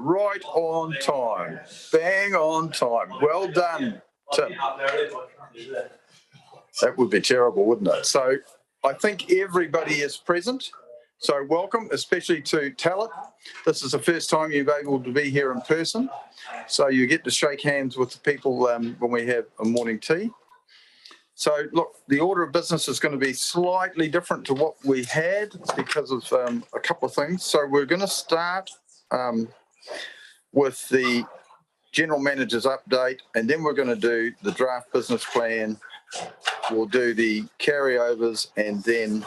right on time. Bang on time. Well done, Tim. That would be terrible, wouldn't it? So I think everybody is present. So welcome, especially to Talent. This is the first time you've been able to be here in person. So you get to shake hands with the people when we have a morning tea. So look, the order of business is going to be slightly different to what we had because of a couple of things. So we're going to start with the General Manager's update, and then we're going to do the draft business plan. We'll do the carryovers and then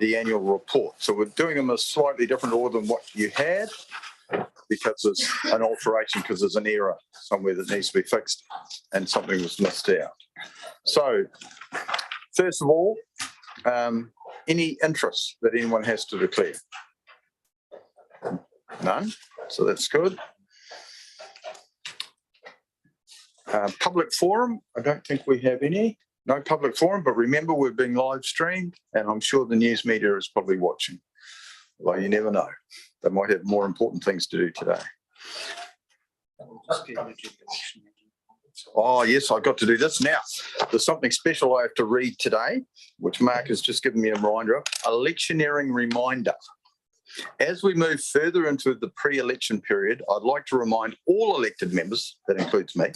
the annual report. So we're doing them in a slightly different order than what you had because there's an alteration, because there's an error somewhere that needs to be fixed and something was missed out. So first of all, any interest that anyone has to declare? None, so that's good. Public forum, I don't think we have any. No public forum, but remember we're being live streamed and I'm sure the news media is probably watching. Well, you never know. They might have more important things to do today. Oh, yes, I've got to do this now. There's something special I have to read today, which Mark has just given me a reminder of. Electioneering reminder. As we move further into the pre-election period, I'd like to remind all elected members, that includes me,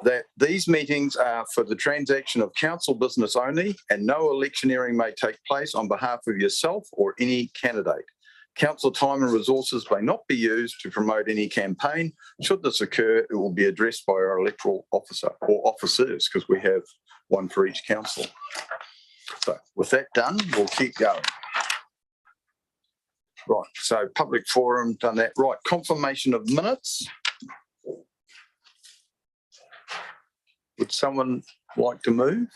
that these meetings are for the transaction of council business only and no electioneering may take place on behalf of yourself or any candidate. Council time and resources may not be used to promote any campaign. Should this occur, it will be addressed by our electoral officer or officers, because we have one for each council. So with that done, we'll keep going. Right, so public forum, done that. Right, confirmation of minutes. Would someone like to move?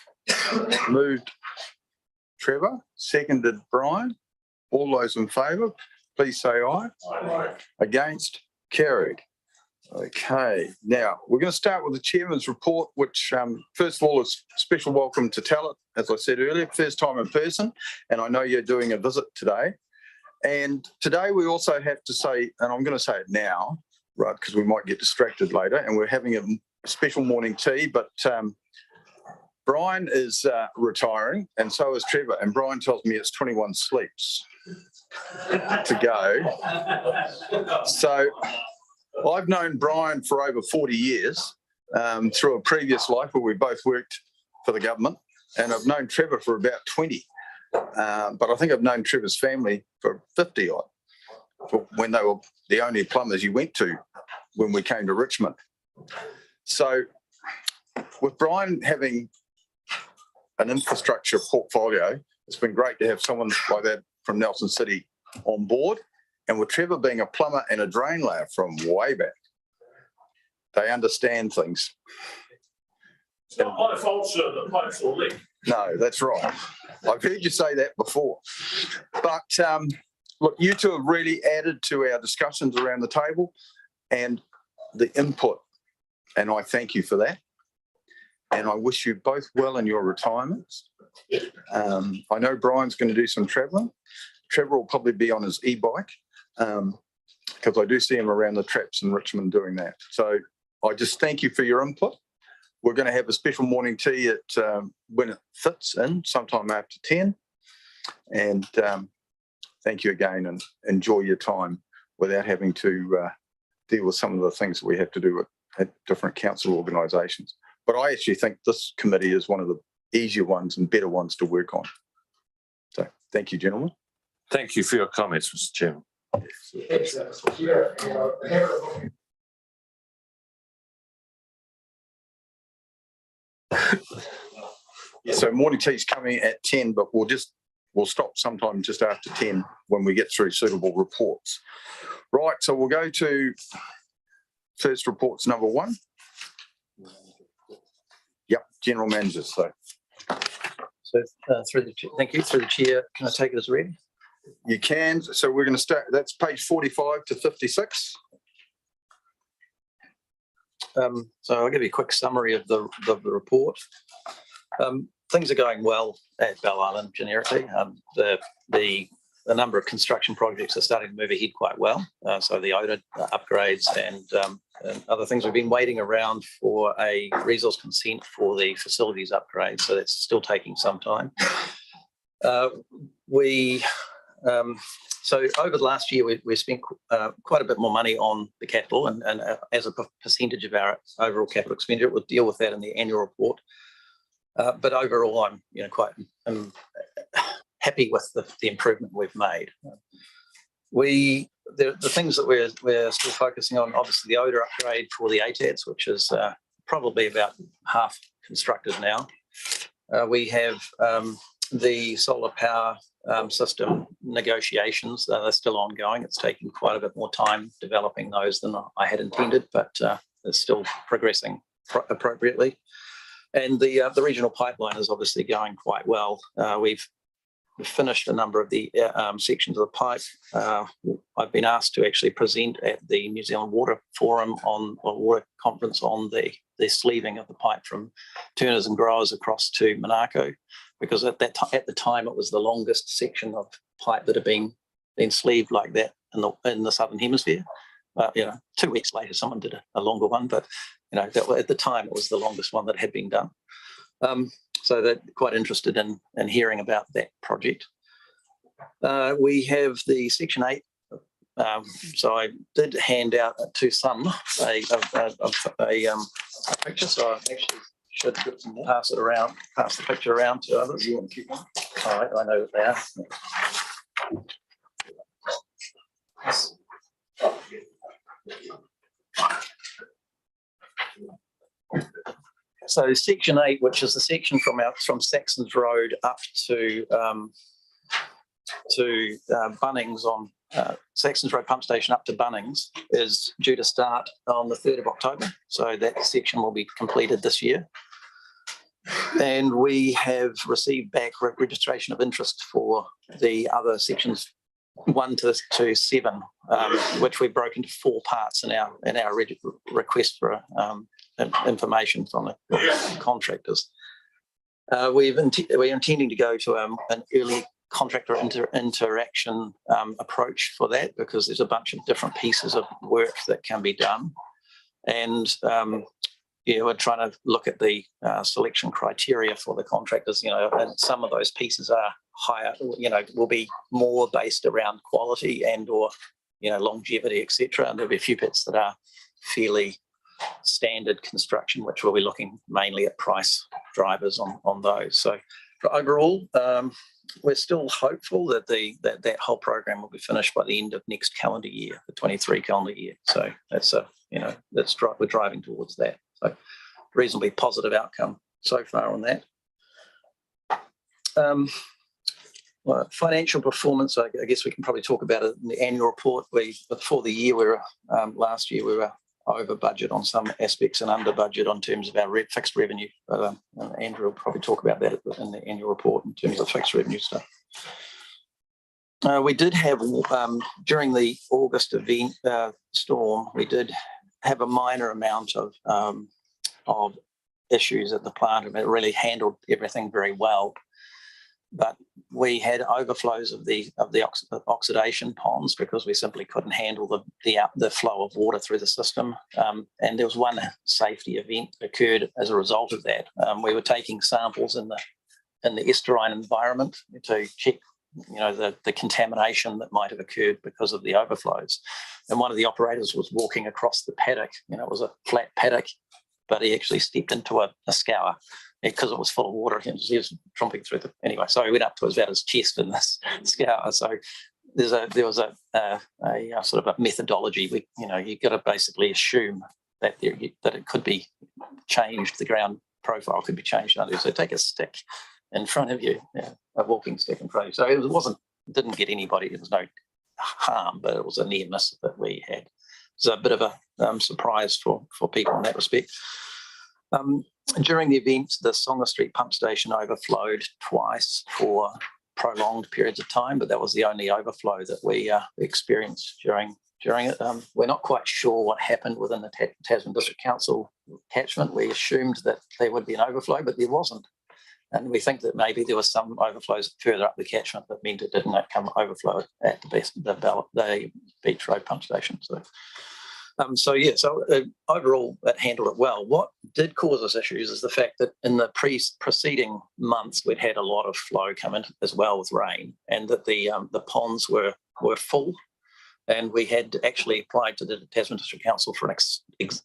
Moved Trevor, seconded Brian. All those in favour, please say aye. Aye. Against? Carried. Okay, now we're going to start with the Chairman's report, which first of all is special welcome to Talent, as I said earlier, first time in person, and I know you're doing a visit today. And today we also have to say, and I'm going to say it now, right, because we might get distracted later, and we're having a special morning tea, but Brian is retiring and so is Trevor, and Brian tells me it's 21 sleeps to go. So I've known Brian for over 40 years through a previous life where we both worked for the government, and I've known Trevor for about 20, but I think I've known Trevor's family for 50 odd, when they were the only plumbers you went to when we came to Richmond. So with Brian having an infrastructure portfolio, it's been great to have someone like that from Nelson City on board. And with Trevor being a plumber and a drain layer from way back, they understand things. It's not my fault, sir, the pipes will leak. No, that's right. I've heard you say that before. But look, you two have really added to our discussions around the table and the input. And I thank you for that. And I wish you both well in your retirements. I know Brian's going to do some travelling. Trevor will probably be on his e-bike because I do see him around the traps in Richmond doing that. So I just thank you for your input. We're going to have a special morning tea at when it fits in, sometime after 10. And thank you again, and enjoy your time without having to deal with some of the things that we have to do at different council organisations. But I actually think this committee is one of the easier ones and better ones to work on. So thank you, gentlemen. Thank you for your comments, Mr. Chairman. So morning tea's coming at 10, but we'll stop sometime just after 10 when we get through suitable reports. Right, so we'll go to first reports number 1. Yep, General Managers. So thank you, through the chair, can I take it as read? You can. So we're going to start, that's page 45 to 56. So I'll give you a quick summary of the report. Things are going well at Bell Island generically. The a number of construction projects are starting to move ahead quite well. So the odor upgrades and other things. We've been waiting around for a resource consent for the facilities upgrade, so that's still taking some time. So over the last year, we spent quite a bit more money on the capital, and as a percentage of our overall capital expenditure, we'll deal with that in the annual report. But overall, I'm quite happy with the improvement we've made. The things that we're still focusing on, obviously the odor upgrade for the ATADs, which is probably about half constructed now. We have the solar power system negotiations. They're still ongoing. It's taking quite a bit more time developing those than I had intended, but it's still progressing appropriately. And the regional pipeline is obviously going quite well. We've finished a number of the sections of the pipe. I've been asked to actually present at the New Zealand Water Forum or Water Conference on the sleeving of the pipe from Turners and Growers across to Monaco, because at the time it was the longest section of pipe that had been sleeved like that in the Southern Hemisphere. 2 weeks later, someone did a longer one, but at the time it was the longest one that had been done. So they're quite interested in hearing about that project. We have the Section 8. So I did hand out to some a picture, so I actually should pass the picture around to others. You want to keep them? All right, I know what they are. So Section 8, which is the section from Saxons Road up to Bunnings on Saxons Road Pump Station up to Bunnings, is due to start on the 3rd of October. So that section will be completed this year. And we have received back registration of interest for the other sections 1 to 7, which we've broken into 4 parts in our request for information from the contractors. We're intending to go to an early contractor interaction approach for that, because there's a bunch of different pieces of work that can be done. And we're trying to look at the selection criteria for the contractors, and some of those pieces are higher, will be more based around quality and or, longevity, etc. And there'll be a few bits that are fairly standard construction, which we'll be looking mainly at price drivers on those. So for overall, we're still hopeful that that whole program will be finished by the end of next calendar year, the 23 calendar year. So that's we're driving towards that. So reasonably positive outcome so far on that. Well, financial performance, I guess we can probably talk about it in the annual report. For the year, last year we were over budget on some aspects and under budget on terms of our fixed revenue. Andrew will probably talk about that in the annual report in terms of fixed revenue stuff. We did have, during the August event storm, we did have a minor amount of issues at the plant, and it really handled everything very well. But we had overflows of the oxidation ponds because we simply couldn't handle the flow of water through the system. And there was one safety event that occurred as a result of that. We were taking samples in the estuarine environment to check, the contamination that might have occurred because of the overflows. And one of the operators was walking across the paddock. It was a flat paddock, but he actually stepped into a scour, because it was full of water. He was tromping through anyway. So he went up to about his chest in this scour. So there was a sort of a methodology. You've got to basically assume that it could be changed. The ground profile could be changed. So take a stick in front of you, a walking stick in front of you. So didn't get anybody. There was no harm, but it was a near miss that we had. So a bit of a surprise for people in that respect. During the event, the Songa Street pump station overflowed twice for prolonged periods of time, but that was the only overflow that we experienced during it. We're not quite sure what happened within the Tasman District Council catchment. We assumed that there would be an overflow, but there wasn't. And we think that maybe there was some overflows further up the catchment that meant it didn't come overflow at the Beach Road pump station. So overall, it handled it well. What did cause us issues is the fact that in the preceding months, we'd had a lot of flow come in as well with rain, and that the ponds were full, and we had actually applied to the Tasman District Council for an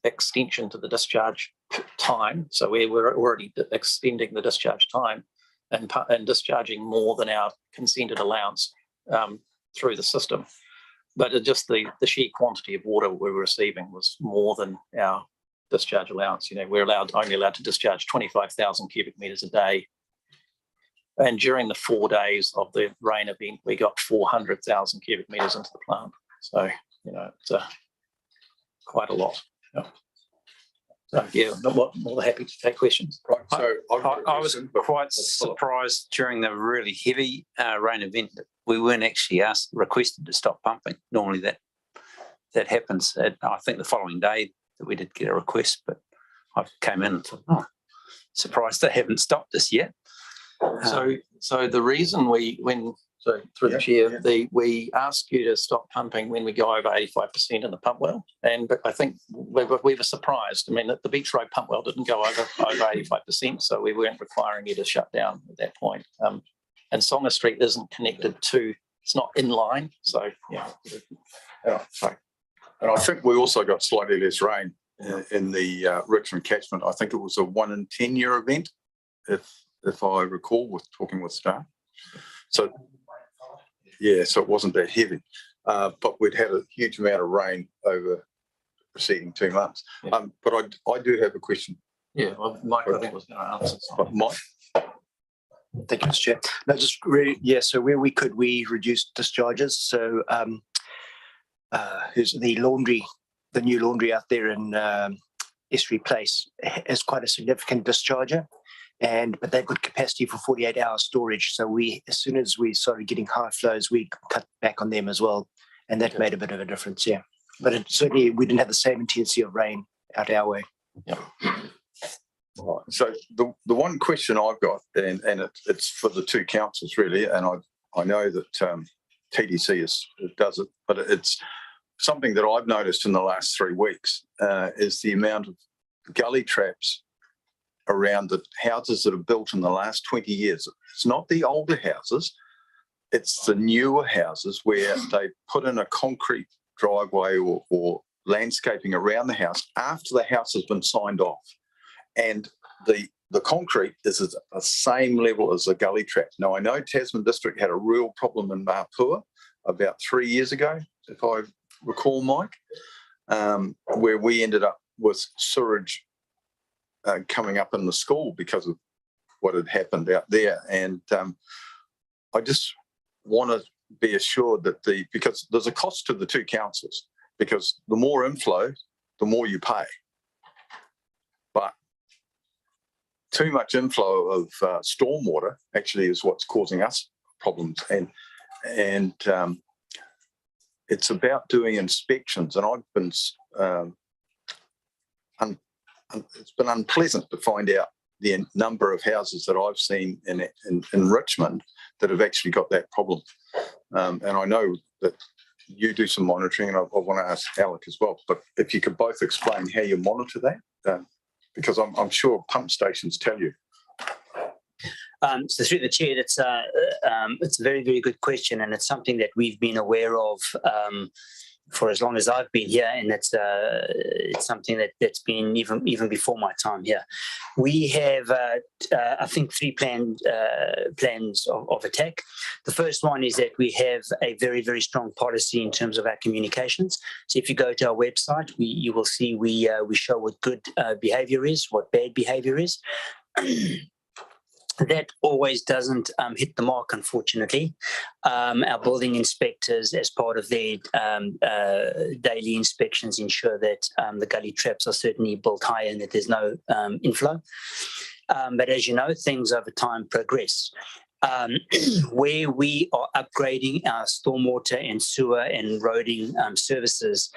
extension to the discharge time. So we were already extending the discharge time and discharging more than our consented allowance through the system. But just the sheer quantity of water we were receiving was more than our discharge allowance. We're only allowed to discharge 25,000 cubic metres a day. And during the 4 days of the rain event, we got 400,000 cubic metres into the plant. So, it's quite a lot. Yeah. So, yeah, more than happy to take questions. Right. So I was quite surprised during the really heavy rain event that we weren't actually requested to stop pumping. Normally that happens. I think the following day that we did get a request, but I came in and thought, surprised they haven't stopped us yet. So the reason we asked you to stop pumping when we go over 85% in the pump well, but I think we were surprised. I mean, the Beach Road pump well didn't go over 85%, so we weren't requiring you to shut down at that point. And Songa Street isn't connected to, it's not in line, so yeah. And I think we also got slightly less rain in the Richmond catchment. I think it was a 1 in 10 year event, if I recall, with talking with staff. So so it wasn't that heavy, but we'd had a huge amount of rain over the preceding 2 months. Yeah. But I do have a question. Yeah, well, Mike, I think was going to answer. But Mike? Thank you, Mr. Chair. No, just really, so where we could, we reduced discharges. So who's the new laundry out there in Estuary Place is quite a significant discharger, but they've got capacity for 48-hour storage. So as soon as we started getting high flows, we cut back on them as well, and that made a bit of a difference, yeah. But certainly we didn't have the same intensity of rain out our way. Yeah. Right. So the one question I've got, and it's for the two councils really, and I know that TDC does it, but it's something that I've noticed in the last 3 weeks is the amount of gully traps around the houses that are built in the last 20 years. It's not the older houses, it's the newer houses where they put in a concrete driveway or landscaping around the house after the house has been signed off. And the concrete is at the same level as the gully trap. Now, I know Tasman District had a real problem in Mapua about 3 years ago, if I recall, Mike, where we ended up with sewerage coming up in the school because of what had happened out there. And I just want to be assured that because there's a cost to the two councils, because the more inflow, the more you pay. But too much inflow of stormwater actually is what's causing us problems. And it's about doing inspections. And I've been, it's been unpleasant to find out the number of houses that I've seen in Richmond that have actually got that problem. And I know that you do some monitoring, and I want to ask Alec as well. But if you could both explain how you monitor that, because I'm sure pump stations tell you. So through the chair, it's a very, very good question, and it's something that we've been aware of for as long as I've been here, and it's something that's been even before my time here. We have, I think, 3 plans of attack. The first one is that we have a very, very strong policy in terms of our communications. So if you go to our website, you will see we show what good behaviour is, what bad behaviour is. That always doesn't hit the mark, unfortunately. Our building inspectors, as part of their daily inspections, ensure that the gully traps are certainly built higher and that there's no inflow. But as you know, things over time progress. Where we are upgrading our stormwater and sewer and roading services,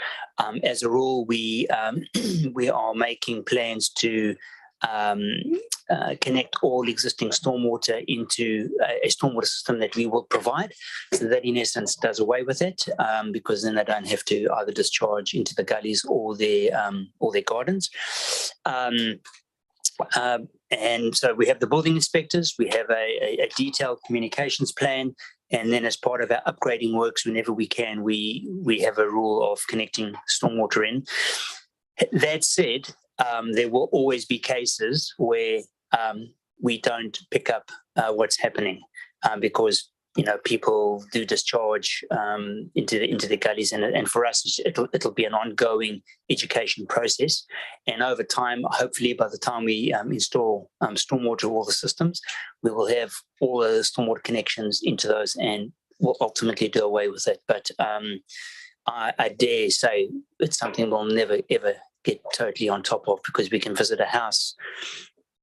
as a rule, we are making plans to connect all existing stormwater into a stormwater system that we will provide. So that in essence does away with it, because then they don't have to either discharge into the gullies or their gardens. And so we have the building inspectors, we have a detailed communications plan, and then as part of our upgrading works, whenever we can, we have a rule of connecting stormwater in. That said, there will always be cases where we don't pick up what's happening because people do discharge into the gullies, and for us it'll be an ongoing education process. And over time, hopefully, by the time we install stormwater all the systems, we will have all the stormwater connections into those, and we'll ultimately do away with it. But I dare say it's something we'll never ever get totally on top of, because we can visit a house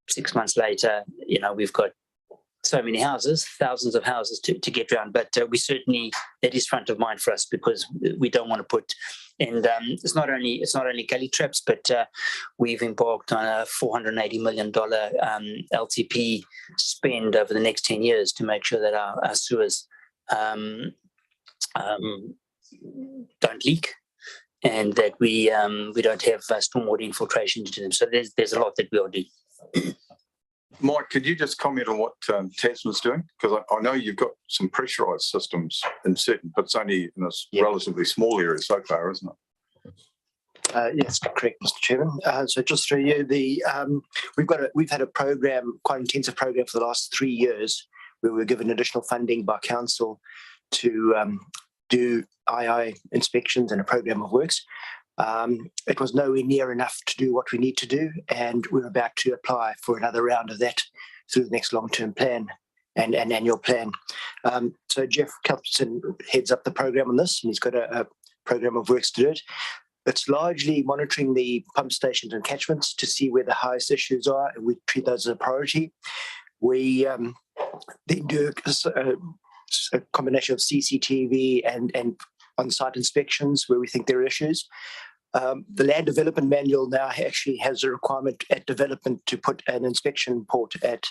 6 months later, we've got so many houses, thousands of houses to get around. But we certainly, that is front of mind for us, because we don't want to put, and it's not only gully traps, but we've embarked on a $480 million LTP spend over the next 10 years to make sure that our sewers don't leak, and that we don't have stormwater infiltration into them. So there's a lot that we'll do. Mike, could you just comment on what Tasman's doing? Because I know you've got some pressurised systems in certain, but it's only in a relatively small area so far, isn't it? Yes, correct, Mr. Chairman. So just through you, we've had a program, quite intensive program for the last 3 years, where we were given additional funding by council to do II inspections and a program of works. It was nowhere near enough to do what we need to do, and we're about to apply for another round of that through the next long-term plan and annual plan. So Jeff Cuthbertson heads up the program on this, and he's got a program of works to do it. It's largely monitoring the pump stations and catchments to see where the highest issues are, and we treat those as a priority. We then do a combination of CCTV and on-site inspections where we think there are issues. The land development manual now actually has a requirement at development to put an inspection port at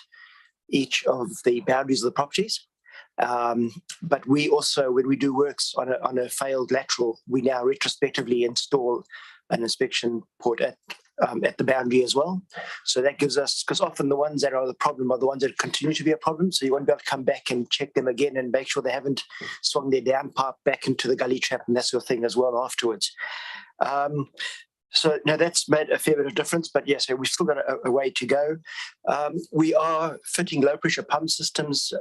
each of the boundaries of the properties. But we also, when we do works on a failed lateral, we now retrospectively install an inspection port at the boundary as well. So that gives us, because often the ones that are the problem are the ones that continue to be a problem. So you won't be able to come back and check them again and make sure they haven't swung their downpipe back into the gully trap and that sort of thing as well afterwards. So now that's made a fair bit of difference, but yes, we've still got a way to go. We are fitting low pressure pump systems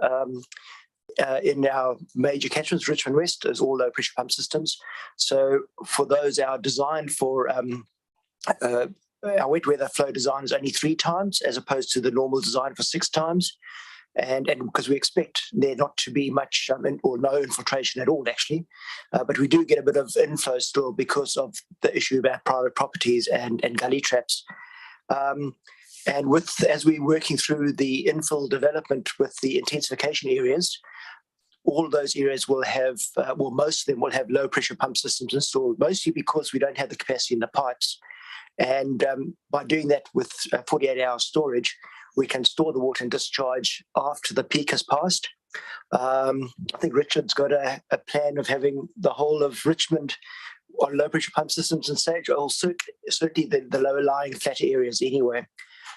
in our major catchments. Richmond West is all low pressure pump systems. So for those, our design for our wet weather flow design is only 3 times as opposed to the normal design for 6 times. And because we expect there not to be much or no infiltration at all, actually. But we do get a bit of inflow still because of the issue about private properties and gully traps. And as we're working through the infill development with the intensification areas, all of those areas will have, most of them will have low pressure pump systems installed, mostly because we don't have the capacity in the pipes. And by doing that with 48-hour storage, we can store the water and discharge after the peak has passed. I think Richard's got a plan of having the whole of Richmond on low pressure pump systems and stage, or certainly the lower lying flatter areas anyway.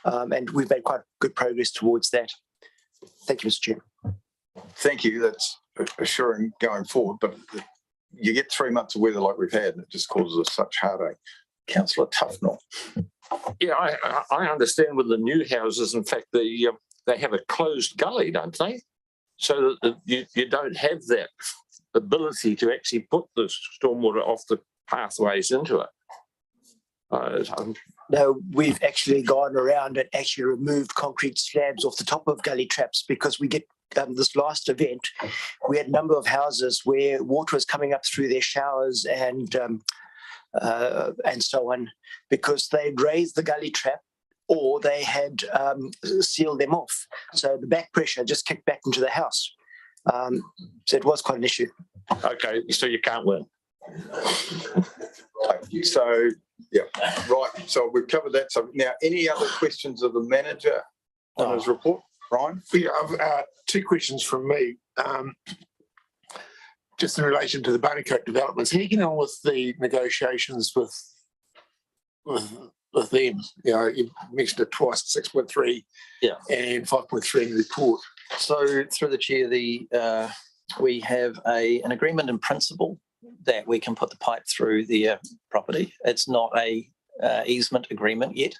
And we've made quite good progress towards that. Thank you, Mr. Chair. Thank you. That's assuring going forward. But you get 3 months of weather like we've had, and it just causes us such heartache. Councillor Tufnell. Yeah, I understand with the new houses, in fact, they have a closed gully, don't they? So that you don't have that ability to actually put the stormwater off the pathways into it. No, we've actually gone around and actually removed concrete slabs off the top of gully traps, because we get this last event, we had a number of houses where water was coming up through their showers and so on, because they'd raised the gully trap or they had sealed them off. So the back pressure just kicked back into the house. So it was quite an issue. Okay, so you can't win. So Yeah, right. So we've covered that. So now, any other questions of the manager on his report, Brian? Yeah, I've two questions from me. Just in relation to the Barnacote developments, how are you getting on with the negotiations with them? You know, you mentioned it twice, 6.3 and 5.3 in the report. So through the chair, we have an agreement in principle that we can put the pipe through the property. It's not a easement agreement yet.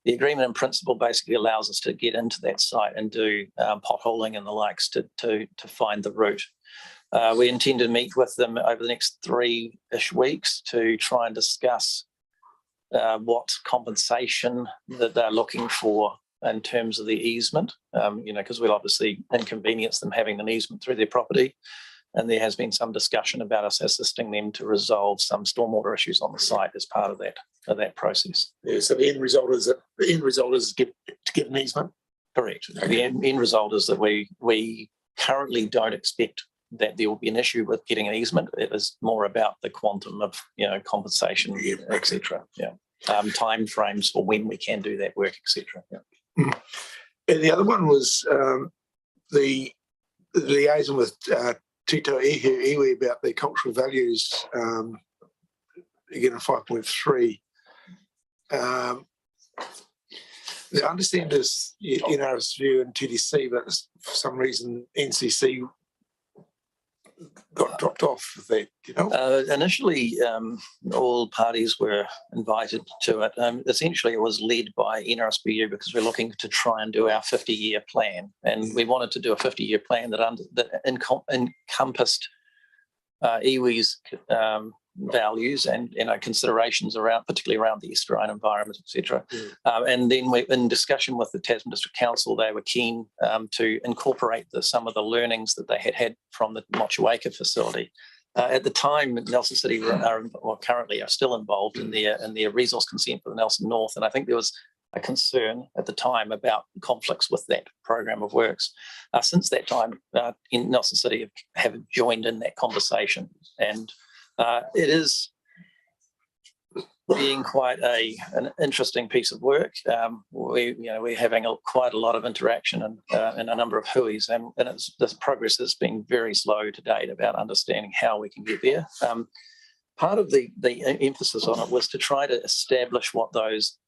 The agreement in principle basically allows us to get into that site and do potholing and the likes to find the route. We intend to meet with them over the next 3-ish weeks to try and discuss what compensation that they're looking for in terms of the easement, because we'll obviously inconvenience them having an easement through their property. And there has been some discussion about us assisting them to resolve some stormwater issues on the site as part of that process. Yeah, so the end result is to get an easement? Correct. Okay. The end result is that we currently don't expect that there will be an issue with getting an easement. It is more about the quantum of compensation, etc. Yeah. Time frames for when we can do that work, etc. Yeah. And the other one was the liaison with Tito Iwi about the cultural values, again in 5.3. The understand is NRS view and TDC, but for some reason NCC got dropped off with that, Initially, all parties were invited to it. Essentially, it was led by NRSBU because we're looking to try and do our 50-year plan. And we wanted to do a 50-year plan that encompassed iwi's values and considerations around, particularly around the estuarine environment, etc. And then in discussion with the Tasman District Council, they were keen to incorporate some of the learnings that they had from the Motueka facility. At the time, Nelson City currently are still involved in their resource consent for the Nelson North, and I think there was a concern at the time about conflicts with that program of works. Since that time, in Nelson City have joined in that conversation, and it is being quite an interesting piece of work. We're having quite a lot of interaction and a number of hui's, and this progress has been very slow to date about understanding how we can get there. Part of the emphasis on it was to try to establish what those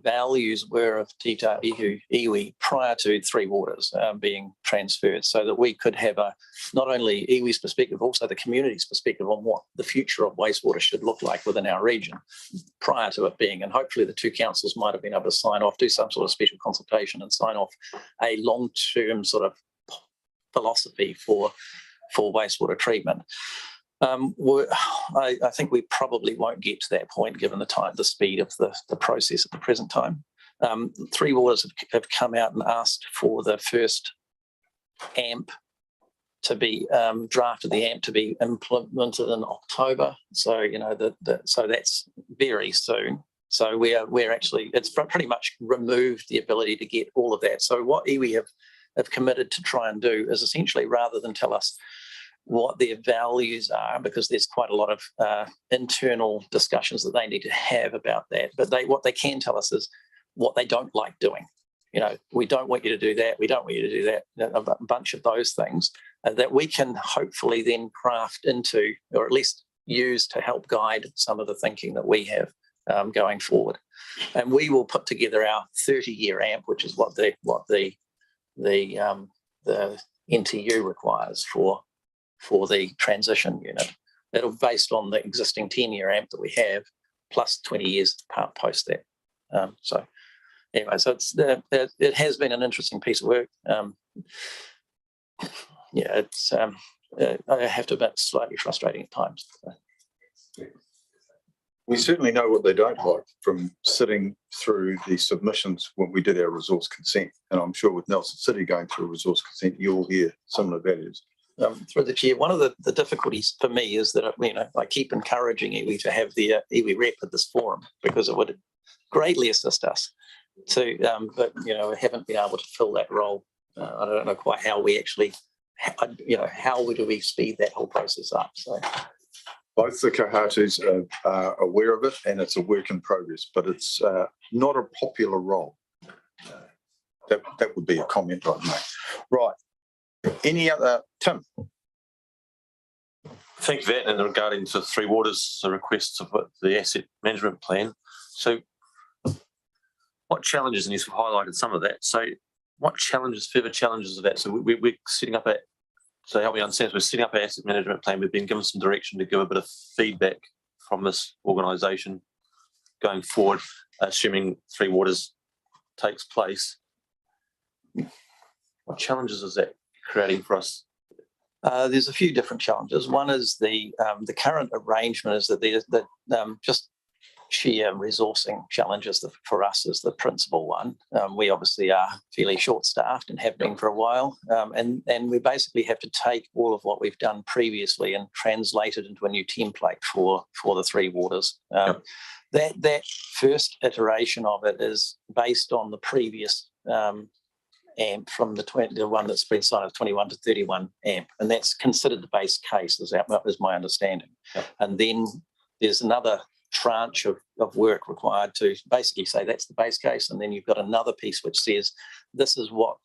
values were of Tita Iwi prior to Three Waters being transferred, so that we could have not only iwi's perspective, also the community's perspective on what the future of wastewater should look like within our region prior to it being. And hopefully the two councils might have been able to sign off, do some sort of special consultation and sign off a long-term sort of philosophy for wastewater treatment. I think we probably won't get to that point given the speed of the process at the present time. Three Waters have come out and asked for the first AMP to be drafted, the AMP to be implemented in October. So so that's very soon. So we're actually, it's pretty much removed the ability to get all of that. So what iwi have committed to try and do is essentially, rather than tell us what their values are, because there's quite a lot of internal discussions that they need to have about that. But what they can tell us is what they don't like doing. We don't want you to do that. We don't want you to do that. A bunch of those things that we can hopefully then craft into, or at least use to help guide some of the thinking that we have going forward. And we will put together our 30-year AMP, which is what the NTU requires for the transition unit. That'll be based on the existing 10-year AMP that we have, plus 20 years post that. So anyway, so it has been an interesting piece of work. It's I have to admit, slightly frustrating at times. We certainly know what they don't like from sitting through the submissions when we did our resource consent. And I'm sure with Nelson City going through resource consent, you'll hear similar values. Through the chair, one of the difficulties for me is that I keep encouraging iwi to have the iwi rep at this forum, because it would greatly assist us to, but we haven't been able to fill that role. I don't know quite how we actually, how do we speed that whole process up? So Both the Kahatus are aware of it, and it's a work in progress, but it's not a popular role. That would be a comment I'd make. Right. Any other, Tim? Thank you for that. And regarding to Three Waters, the requests of the asset management plan. So what challenges, and you've highlighted some of that. So what challenges, further challenges of that? So we're setting up so help me understand, we're setting up our asset management plan. We've been given some direction to give a bit of feedback from this organisation going forward, assuming Three Waters takes place. What challenges is that creating for us? There's a few different challenges. One is the current arrangement is that there's just sheer resourcing challenges for us is the principal one. We obviously are fairly short-staffed and have been for a while, and we basically have to take all of what we've done previously and translate it into a new template for the Three Waters. That first iteration of it is based on the previous AMP from the one that's been signed of 21 to 31 AMP, and that's considered the base case, is my understanding. Yep. And then there's another tranche of work required to basically say that's the base case, and then you've got another piece which says this is what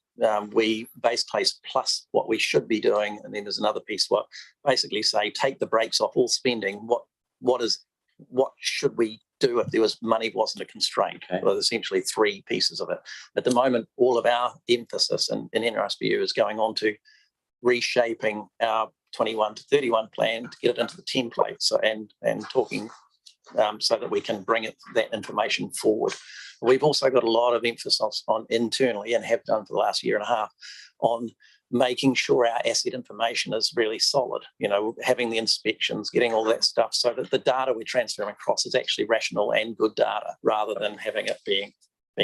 we base case plus what we should be doing, and then there's another piece what basically say take the brakes off all spending. What should we do if there was money wasn't a constraint? Okay. Well, there's essentially three pieces of it. At the moment, all of our emphasis in NRSBU is going on to reshaping our 21 to 31 plan to get it into the template. So and talking so that we can bring that information forward. We've also got a lot of emphasis on internally, and have done for the last year and a half, on making sure our asset information is really solid, having the inspections, getting all that stuff so that the data we're transferring across is actually rational and good data rather than having it being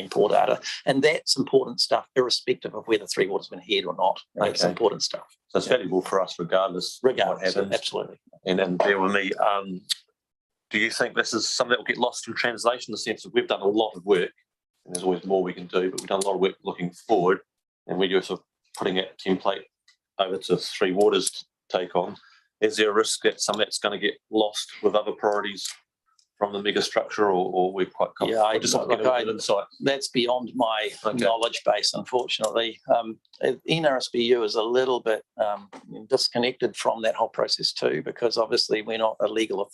poor data. And that's important stuff, irrespective of whether Three Waters been ahead or not. It's important stuff. So it's valuable for us regardless of what happens. Absolutely. And then bear with me, do you think this is something that will get lost in translation, in the sense that we've done a lot of work, and there's always more we can do, but we've done a lot of work looking forward, and we're just sort of putting that template over to Three Waters to take on? Is there a risk that some of that's going to get lost with other priorities from the mega structure, or we're quite confident? Yeah, just want to get a bit of insight. That's beyond my knowledge base, unfortunately. NRSBU is a little bit disconnected from that whole process too, because obviously we're not a legal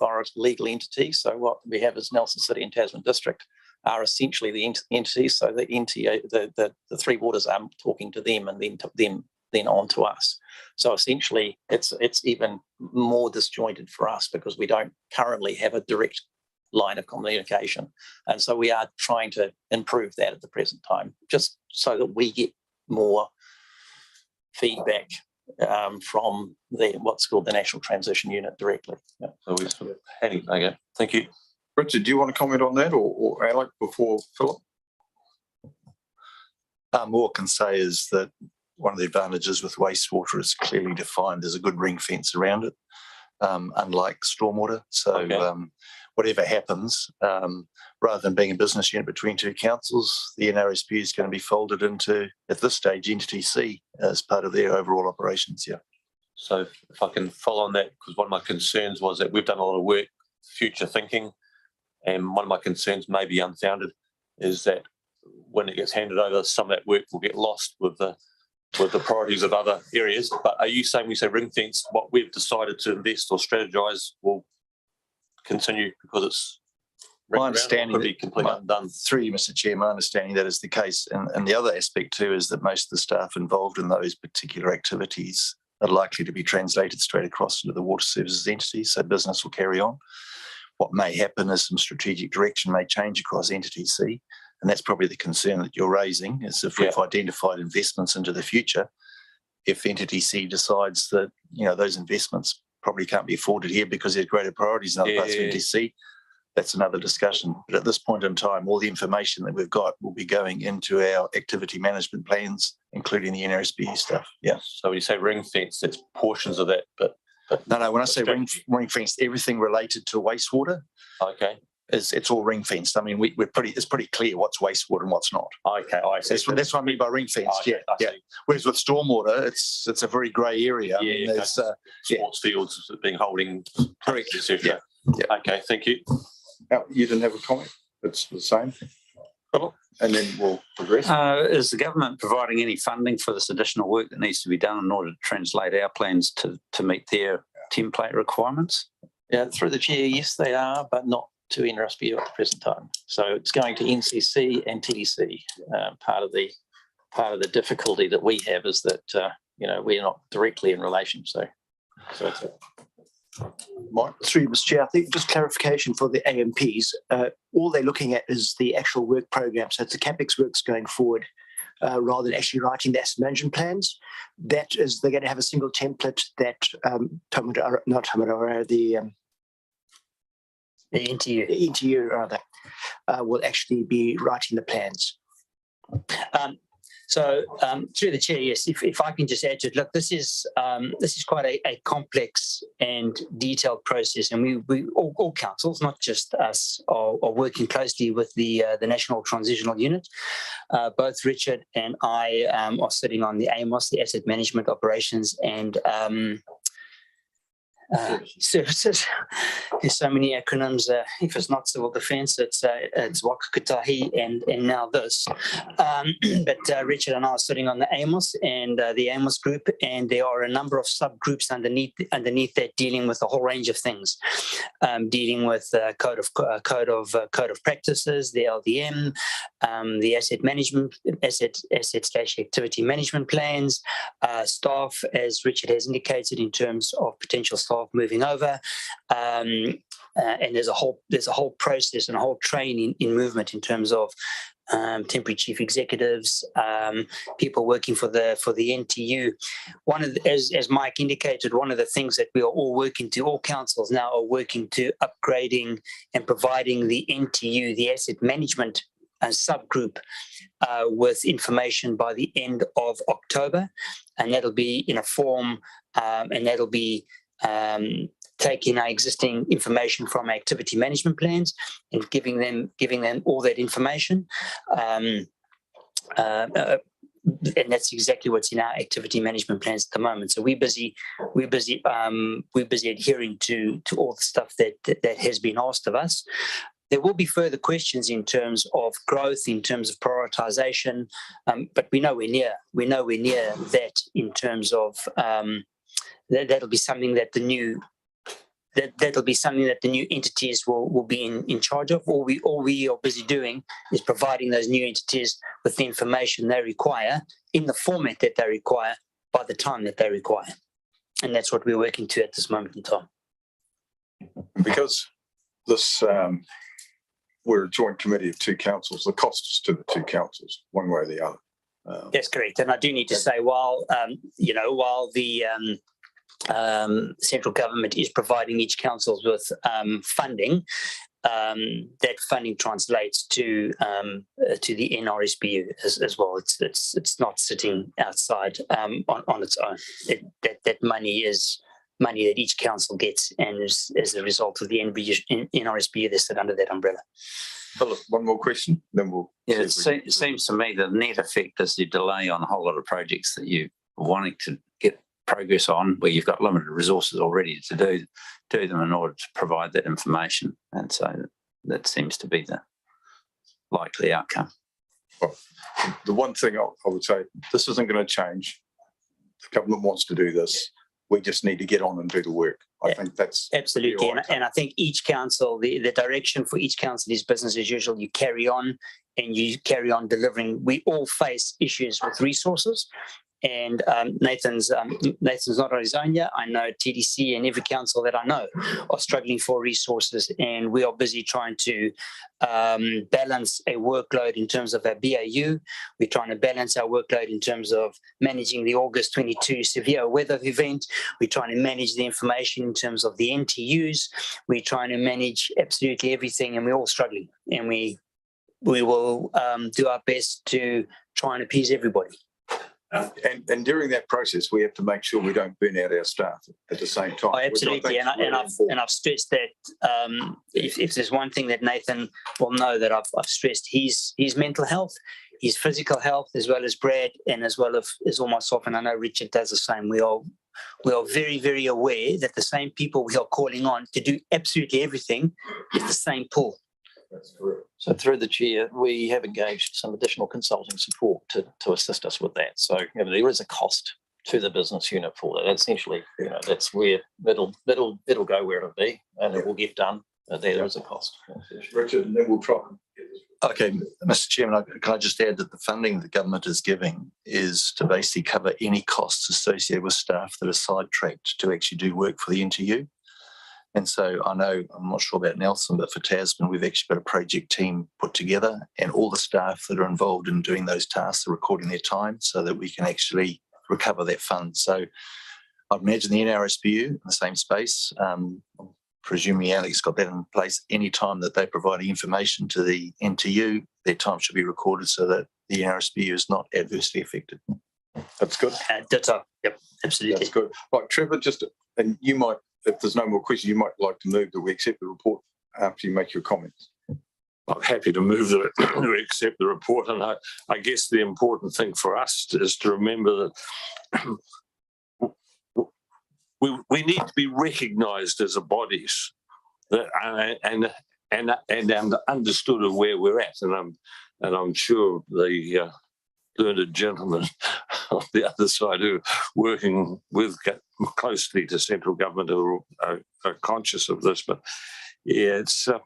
entity. So what we have is Nelson City and Tasman District are essentially the entities. So the the Three Waters are talking to them, and then on to us. So essentially it's even more disjointed for us because we don't currently have a direct line of communication. And so we are trying to improve that at the present time, just so that we get more feedback from what's called the National Transition Unit directly. Yeah. So we're sort of heading. Okay, thank you. Richard, do you want to comment on that, or Alec before Philip? All I can say is that one of the advantages with wastewater is clearly defined. There's a good ring fence around it, unlike stormwater. So whatever happens, rather than being a business unit between two councils, the NRSP is going to be folded into, at this stage, Entity C as part of their overall operations. Yeah. So if I can follow on that, because one of my concerns was that we've done a lot of work, future thinking, and one of my concerns, may be unfounded, is that when it gets handed over, some of that work will get lost with the priorities of other areas. But are you saying, we say ring fence, what we've decided to invest or strategize will continue because it's my understanding could be completely undone? Through you, Mr. Chair, my understanding that is the case. And the other aspect too is that most of the staff involved in those particular activities are likely to be translated straight across into the water services entity, so business will carry on. What may happen is some strategic direction may change across Entity C, and that's probably the concern that you're raising, is if we've identified investments into the future, if Entity C decides that those investments probably can't be afforded here because there's greater priorities in other parts of Entity C, that's another discussion. But at this point in time, all the information that we've got will be going into our activity management plans, including the NRSB stuff. Yeah. So when you say ring fence, it's portions of that, but no. When I say ring fence, everything related to wastewater. Okay. it's all ring fenced. I mean, it's pretty clear what's wastewater and what's not. Okay, I see. That's what I mean by ring fenced. Okay, I Yeah. see. Whereas with stormwater, it's a very grey area. I mean, Yeah, there's, Sports fields being holding, Correct. etc. Yeah. Okay, thank you. You didn't have a comment? It's the same. Philip? And then we'll progress. Is the government providing any funding for this additional work that needs to be done in order to translate our plans to meet their template requirements? Yeah, through the chair, yes, they are, but not to NRSBU at the present time. So it's going to NCC and TDC. Part of the difficulty that we have is that we're not directly in relation. So that's it. Mike? Through Mr. Chair, I think just clarification for the AMPs. All they're looking at is the actual work program. So it's the CapEx works going forward rather than actually writing the asset management plans. That is, they're going to have a single template that The NTU. the NTU rather will actually be writing the plans. So through the chair, yes, if I can just add to it, look, this is quite a complex and detailed process, and we all councils, not just us, are working closely with the National Transitional Unit. Both Richard and I are sitting on the AMOS, the Asset Management Operations and services. There's so many acronyms. If it's not civil defence, it's Wakakatahi and now this. But Richard and I are sitting on the AMOS and the AMOS group, and there are a number of subgroups underneath that dealing with a whole range of things, dealing with code of practices, the LDM, the asset management, asset/activity management plans, staff, as Richard has indicated, in terms of potential staff moving over, and there's a whole process and a whole train in movement in terms of temporary chief executives, people working for the NTU. As Mike indicated, one of the things that we are all councils now are working to upgrading and providing the NTU, the asset management subgroup, with information by the end of October, and that'll be in a form, and that'll be taking our existing information from activity management plans and giving them all that information, and that's exactly what's in our activity management plans at the moment. So we're busy adhering to all the stuff that has been asked of us. There will be further questions in terms of growth, in terms of prioritization, but we're nowhere near that in terms of that'll be something that the new entities will be in charge of. All we are busy doing is providing those new entities with the information they require in the format that they require by the time that they require, and that's what we're working to at this moment in time. Because this we're a joint committee of two councils, the cost is to the two councils, one way or the other. That's correct, and I do need to say, while the central government is providing each council with funding, that funding translates to the NRSBU as well. It's not sitting outside on its own. That money is money that each council gets, and as a result of the NRSBU, they sit under that umbrella. Philip, one more question, then we'll. Yeah, it seems to me the net effect is the delay on a whole lot of projects that you are wanting to get progress on, where you've got limited resources already to do them in order to provide that information. And so that seems to be the likely outcome. Well, the one thing I would say, this isn't going to change. The government wants to do this. We just need to get on and do the work. I think that's absolutely, and I think each council, the direction for each council is business as usual. You carry on and you carry on delivering. We all face issues with resources, and Nathan's not on his own yet. I know TDC and every council that I know are struggling for resources, and we are busy trying to balance a workload in terms of our BAU. We're trying to balance our workload in terms of managing the August 22 severe weather event. We're trying to manage the information in terms of the NTUs. We're trying to manage absolutely everything, and we're all struggling, and we will do our best to try and appease everybody. And during that process, we have to make sure we don't burn out our staff at the same time. Oh, absolutely, and I've stressed that if there's one thing that Nathan will know, that I've stressed his mental health, his physical health, as well as Brad, and as well as all myself, and I know Richard does the same. We are very, very aware that the same people we are calling on to do absolutely everything is the same pool. That's correct. So through the chair, we have engaged some additional consulting support to assist us with that. So there is a cost to the business unit for that. Essentially, that's where it'll go where it'll be, and it will get done. There is a cost. Richard, and then we'll try. Okay, Mr. Chairman, can I just add that the funding the government is giving is to basically cover any costs associated with staff that are sidetracked to actually do work for the NTU. And so I know, I'm not sure about Nelson, but for Tasman, we've actually got a project team put together, and all the staff that are involved in doing those tasks are recording their time so that we can actually recover that fund. So I'd imagine the NRSBU in the same space, presuming Alex got that in place. Any time that they're providing information to the NTU, their time should be recorded so that the NRSBU is not adversely affected. That's good. Ditto. Yep, absolutely. That's good. Right, Trevor, and you might, if there's no more questions, you might like to move that we accept the report after you make your comments. I'm happy to move that we accept the report, and I guess the important thing for us is to remember that we need to be recognised as a bodies and understood of where we're at, and I'm sure the learned gentlemen on the other side who are working closely to central government are conscious of this. But yeah, it's a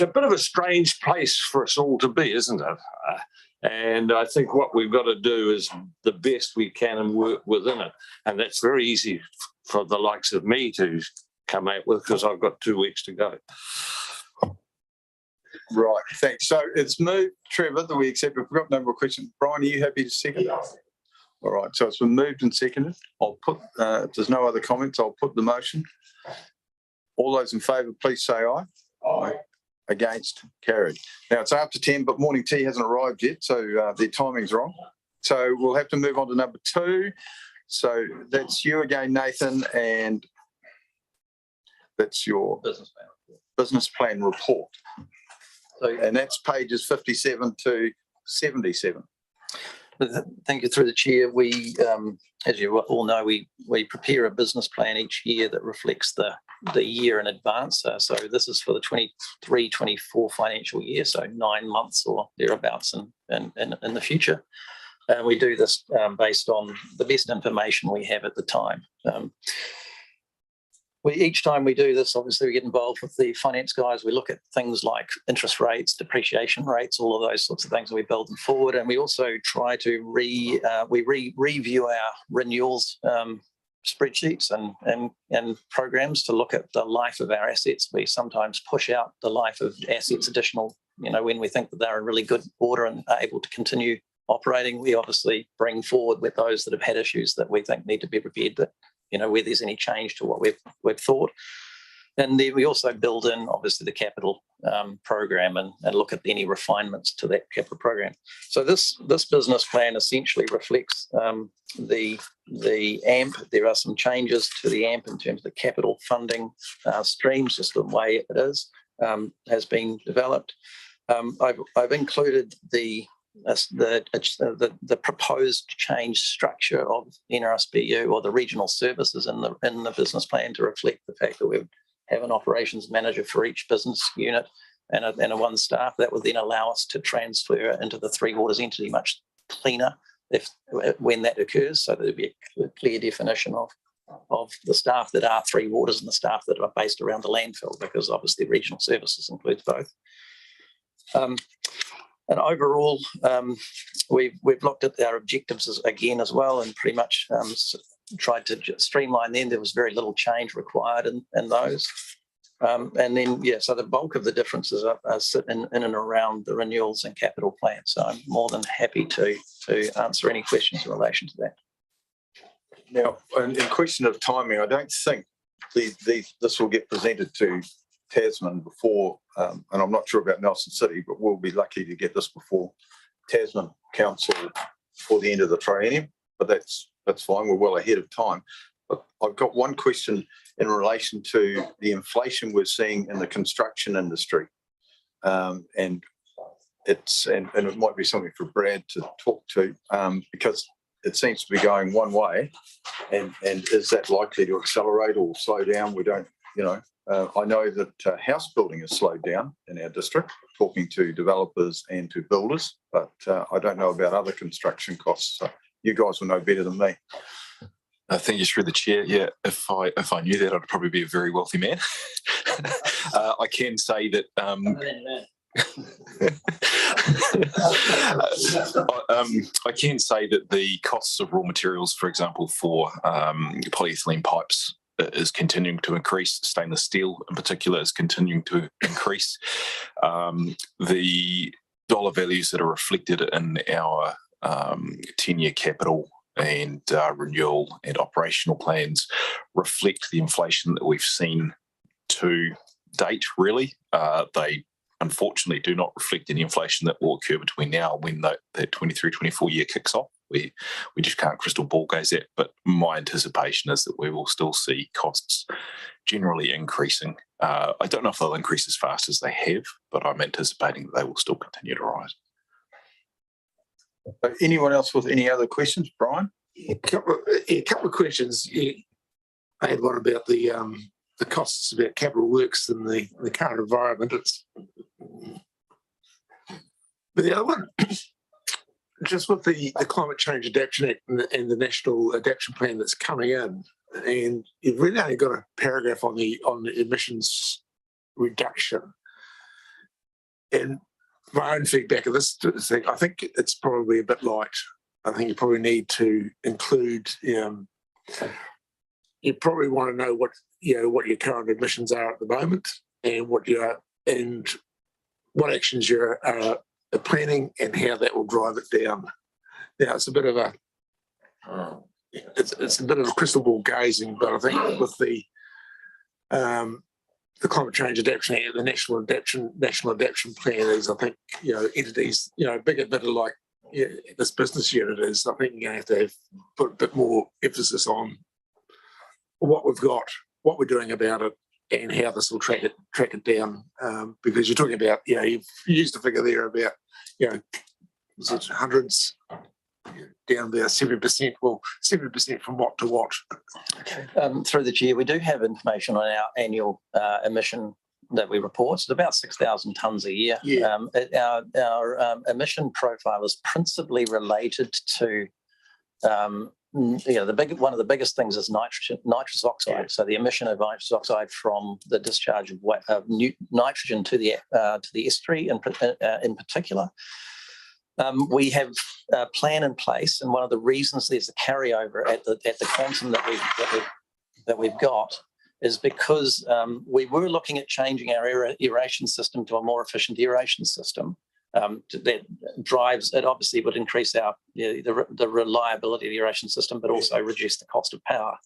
bit of a strange place for us all to be, isn't it? And I think what we've got to do is the best we can and work within it. And that's very easy for the likes of me to come out with, because I've got 2 weeks to go. Right, thanks. So it's moved, Trevor, that we accept. If we've got no more questions, Brian, are you happy to second? All right, so it's been moved and seconded. I'll put, if there's no other comments, I'll put the motion. All those in favour, please say aye. Aye. Against, carried. Now it's after 10, but morning tea hasn't arrived yet, so their timing's wrong. So we'll have to move on to number 2. So that's you again, Nathan, and that's your business plan report. So, and that's pages 57 to 77. Thank you. Through the chair, we, as you all know, we prepare a business plan each year that reflects the year in advance. So this is for the 23-24 financial year, so 9 months or thereabouts in the future. And we do this based on the best information we have at the time. Each time we do this, obviously we get involved with the finance guys. We look at things like interest rates, depreciation rates, all of those sorts of things, and we build them forward. And we also try to review our renewals spreadsheets and programs to look at the life of our assets. We sometimes push out the life of assets additional, when we think that they're in really good order and are able to continue operating. We obviously bring forward with those that have had issues that we think need to be repaired, that where there's any change to what we've thought. And then we also build in, obviously, the capital program and look at any refinements to that capital program. So this business plan essentially reflects the AMP. There are some changes to the AMP in terms of the capital funding streams, just the way it is, has been developed. I've included the proposed change structure of NRSBU or the regional services in the business plan to reflect the fact that we have an operations manager for each business unit and a one staff. That would then allow us to transfer into the Three Waters entity much cleaner when that occurs, so there'd be a clear definition of the staff that are Three Waters and the staff that are based around the landfill, because obviously regional services includes both. And overall, we've looked at our objectives again as well, and pretty much tried to streamline them. There was very little change required in those. And then, so the bulk of the differences are sit in and around the renewals and capital plan. So I'm more than happy to answer any questions in relation to that. Now, in question of timing, I don't think this will get presented to Tasman before, and I'm not sure about Nelson City, but we'll be lucky to get this before Tasman Council before the end of the triennium, but that's fine. We're well ahead of time. But I've got one question in relation to the inflation we're seeing in the construction industry. And it might be something for Brad to talk to, because it seems to be going one way, and is that likely to accelerate or slow down? We don't, I know that house building has slowed down in our district, talking to developers and to builders, but I don't know about other construction costs. So you guys will know better than me. Thank you, through the chair. Yeah, if I knew that, I'd probably be a very wealthy man. I can say that. I can say that the costs of raw materials, for example, for polyethylene pipes, is continuing to increase. Stainless steel, in particular, is continuing to increase. The dollar values that are reflected in our 10-year capital and renewal and operational plans reflect the inflation that we've seen to date, really. They unfortunately do not reflect any inflation that will occur between now and when that 23-24 year kicks off. We just can't crystal ball gaze at, but my anticipation is that we will still see costs generally increasing. I don't know if they'll increase as fast as they have, but I'm anticipating that they will still continue to rise. Anyone else with any other questions? Brian? A couple of questions. I had one about the costs about capital works in the current environment. But the other one, just with the Climate Change Adaptation Act and the National Adaptation Plan that's coming in, and you've really only got a paragraph on the emissions reduction. And my own feedback of this thing, I think it's probably a bit light. I think you probably need to include. You probably want to know what your current emissions are at the moment, and what actions you're planning, and how that will drive it down. Now it's a bit of a it's a bit of a crystal ball gazing, but I think with the Climate Change Adaptation Act, the National Adaptation Plan is, I think, entities, bigger bit of like this business unit is, I think you're going to have put a bit more emphasis on what we've got, what we're doing about it, and how this will track it down. Because you're talking about, you've used a figure there about, was it hundreds, down there 7%. Well, 7% from what to what? Through the chair, we do have information on our annual emission that we report. It's about 6,000 tonnes a year. Yeah. Our emission profile is principally related to one of the biggest things is nitrous oxide. Yeah. So the emission of nitrous oxide from the discharge of nitrogen to the estuary in particular. We have a plan in place, and one of the reasons there's a carryover at the quantum that we've got is because we were looking at changing our aeration system to a more efficient aeration system. That drives it. Obviously would increase our the reliability of the aeration system, but also reduce the cost of power.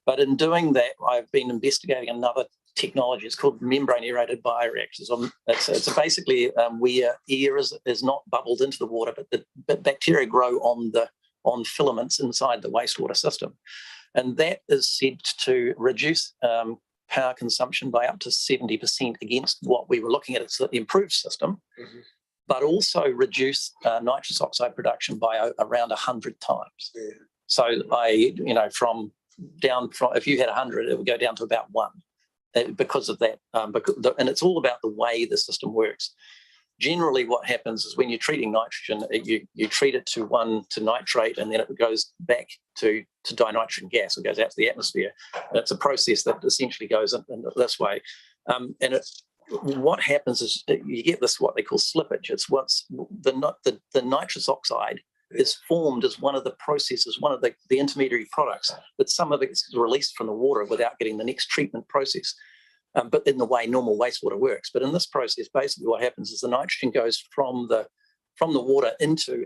But in doing that, I've been investigating another technology. It's called membrane aerated bioreactors. It's basically where air is not bubbled into the water, but the bacteria grow on filaments inside the wastewater system, and that is said to reduce power consumption by up to 70% against what we were looking at. It's the improved system. Mm-hmm. But also reduce nitrous oxide production by around 100 times. Yeah. So from if you had 100, it would go down to about 1 because of that. And it's all about the way the system works. Generally, what happens is when you're treating nitrogen, you treat it to nitrate, and then it goes back to dinitrogen gas. It goes out to the atmosphere. And it's a process that essentially goes in this way, what happens is you get this, what they call slippage. It's what's the nitrous oxide is formed as one of the processes, one of the intermediary products, but some of it is released from the water without getting the next treatment process, but in the way normal wastewater works. But in this process, basically what happens is the nitrogen goes from the water into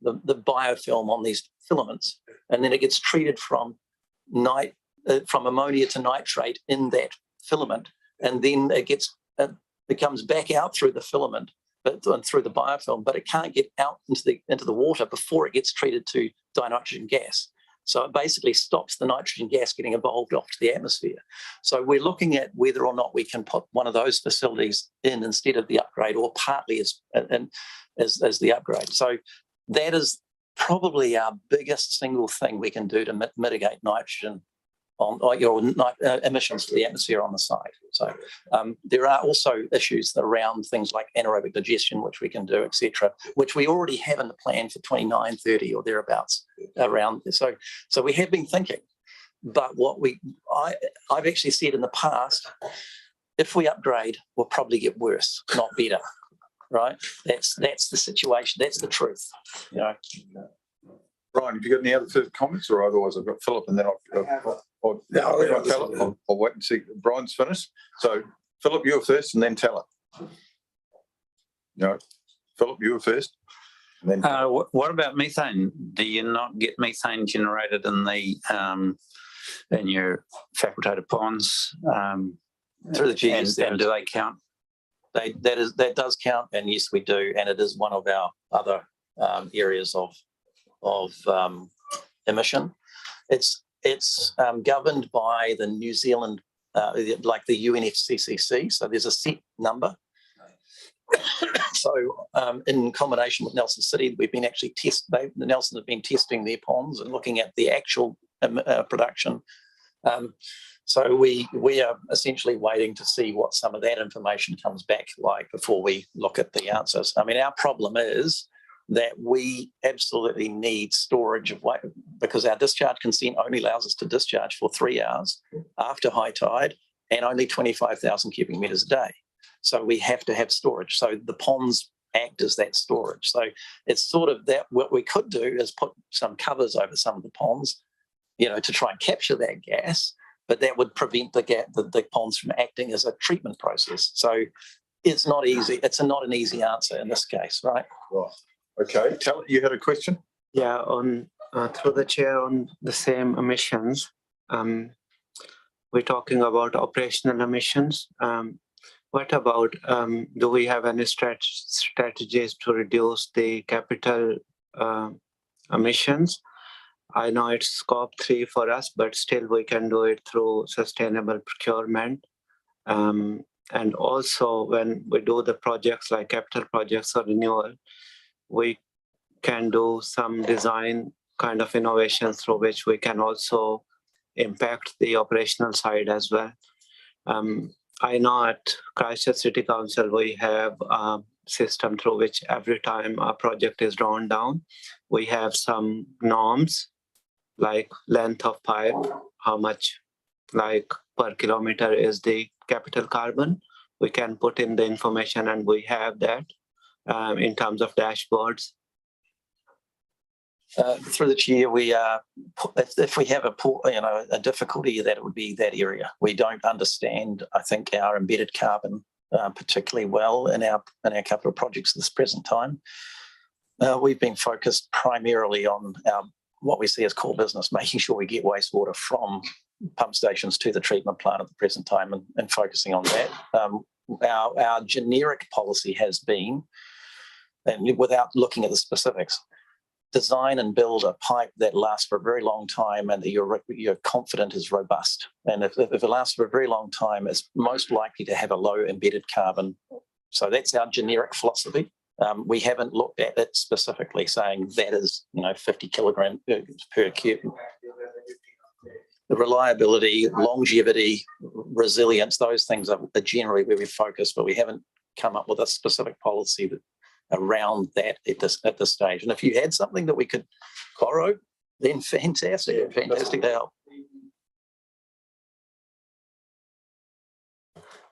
the biofilm on these filaments, and then it gets treated from ammonia to nitrate in that filament. And then it comes back out through the filament and through the biofilm, but it can't get out into the water before it gets treated to dinitrogen gas. So it basically stops the nitrogen gas getting evolved off to the atmosphere. So we're looking at whether or not we can put one of those facilities in instead of the upgrade, or partly as the upgrade. So that is probably our biggest single thing we can do to mitigate nitrogen emissions to the atmosphere on the site. So there are also issues around things like anaerobic digestion, which we can do, etc., which we already have in the plan for 29, 30 or thereabouts around. So we have been thinking, but I've actually said in the past, if we upgrade, we'll probably get worse, not better. Right? That's the situation. That's the truth. You know. Brian, have you got any other further comments, or otherwise I've got Philip, and then I'll wait and see. Brian's finished. So Philip, you were first, and then tell it. No, Philip, you were first. And then what about methane? Do you not get methane generated in the in your facultative ponds? Through the GS, and do they count? That does count, and yes, we do, and it is one of our other areas of emission. It's governed by the New Zealand, like the UNFCCC. So there's a set number. So in combination with Nelson City, we've been actually Nelson have been testing their ponds and looking at the actual production. So we are essentially waiting to see what some of that information comes back like before we look at the answers. I mean, our problem is that we absolutely need storage of waste, because our discharge consent only allows us to discharge for 3 hours after high tide and only 25,000 cubic metres a day. So we have to have storage. So the ponds act as that storage. So it's sort of that. What we could do is put some covers over some of the ponds, you know, to try and capture that gas, but that would prevent the ponds from acting as a treatment process. So it's not easy. It's not an easy answer in this case, right? Right. Okay. You had a question? Yeah, on through the chair on the same emissions. We're talking about operational emissions. What about, do we have any strategies to reduce the capital emissions? I know it's scope 3 for us, but still we can do it through sustainable procurement. And also when we do the projects like capital projects or renewal, we can do some design kind of innovations through which we can also impact the operational side as well. I know at Christchurch City Council, we have a system through which every time a project is drawn down, we have some norms like length of pipe, how much like per kilometer is the capital carbon. We can put in the information and we have that in terms of dashboards. Through the chair, if we have a difficulty, that it would be that area. We don't understand, I think, our embedded carbon particularly well in our capital projects at this present time. We've been focused primarily on what we see as core business, making sure we get wastewater from pump stations to the treatment plant at the present time, and focusing on that. Our generic policy has been, and without looking at the specifics, design and build a pipe that lasts for a very long time and that you're confident is robust. And if it lasts for a very long time, it's most likely to have a low embedded carbon. So that's our generic philosophy. We haven't looked at it specifically saying that is, 50 kilograms per cube. The reliability, longevity, resilience, those things are generally where we focus, but we haven't come up with a specific policy around that at this stage. And if you had something that we could borrow, then fantastic to help.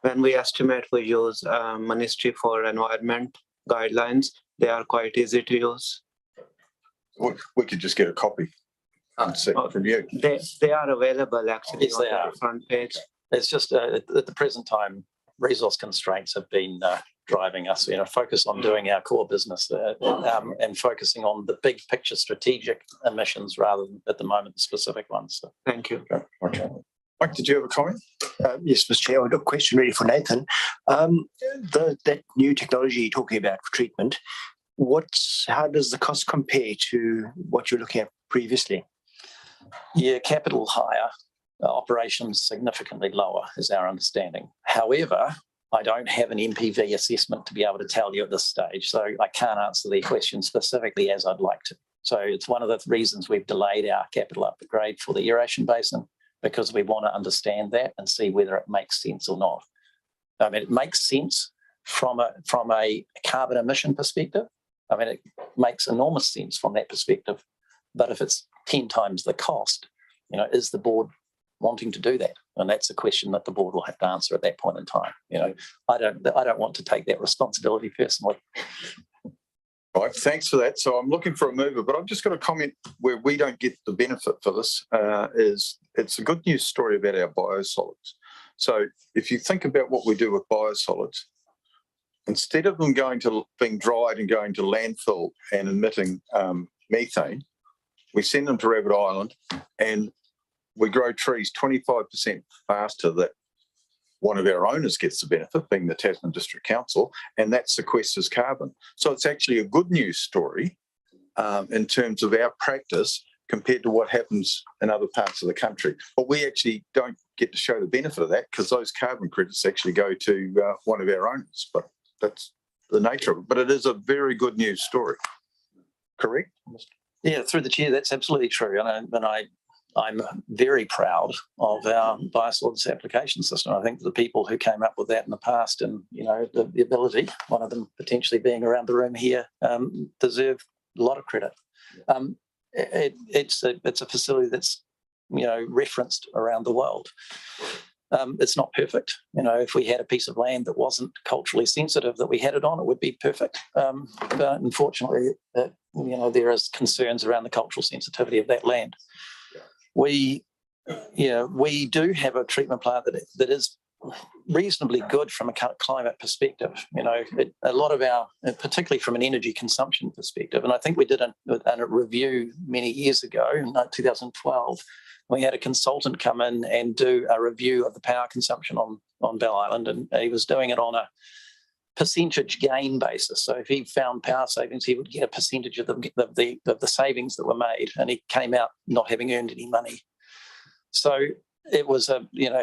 When we estimate, we use Ministry for Environment guidelines. They are quite easy to use. We could just get a copy from you. They are available actually Yes, on the front page. It's just at the present time, resource constraints have been driving us, focus on doing our core business and focusing on the big picture strategic emissions rather than at the moment the specific ones. So. Thank you. Okay. Mike, did you have a comment? Yes, Mr. Chair, I've got a question really for Nathan. That new technology you're talking about for treatment, how does the cost compare to what you're looking at previously? Yeah, capital higher, operations significantly lower is our understanding. However, I don't have an MPV assessment to be able to tell you at this stage, so I can't answer the question specifically as I'd like to. So it's one of the reasons we've delayed our capital upgrade for the aeration basin, because we want to understand that and see whether it makes sense or not. I mean, it makes sense from a carbon emission perspective. I mean, it makes enormous sense from that perspective. But if it's 10 times the cost, is the board wanting to do that? And that's a question that the board will have to answer at that point in time. I don't want to take that responsibility personally. Right, thanks for that. So I'm looking for a mover, but I've just got a comment where we don't get the benefit for this. Is it's a good news story about our biosolids. So if you think about what we do with biosolids, instead of them being dried and going to landfill and emitting methane, we send them to Rabbit Island and we grow trees 25% faster that one of our owners gets the benefit, being the Tasman District Council, and that sequesters carbon. So it's actually a good news story in terms of our practice compared to what happens in other parts of the country. But we actually don't get to show the benefit of that because those carbon credits actually go to one of our owners. But that's the nature of it. But it is a very good news story. Correct? Yeah, through the chair, that's absolutely true. And I'm very proud of our biosolids application system. I think the people who came up with that in the past and, the ability, one of them potentially being around the room here, deserve a lot of credit. It's a facility that's, referenced around the world. It's not perfect. If we had a piece of land that wasn't culturally sensitive that we had it on, it would be perfect. But unfortunately, there is concerns around the cultural sensitivity of that land. We do have a treatment plant that is reasonably good from a climate perspective. A lot of our, particularly from an energy consumption perspective, and I think we did a review many years ago in 2012. We had a consultant come in and do a review of the power consumption on Bell Island, and he was doing it on a percentage gain basis. So if he found power savings, he would get a percentage of the savings that were made, and he came out not having earned any money. So it was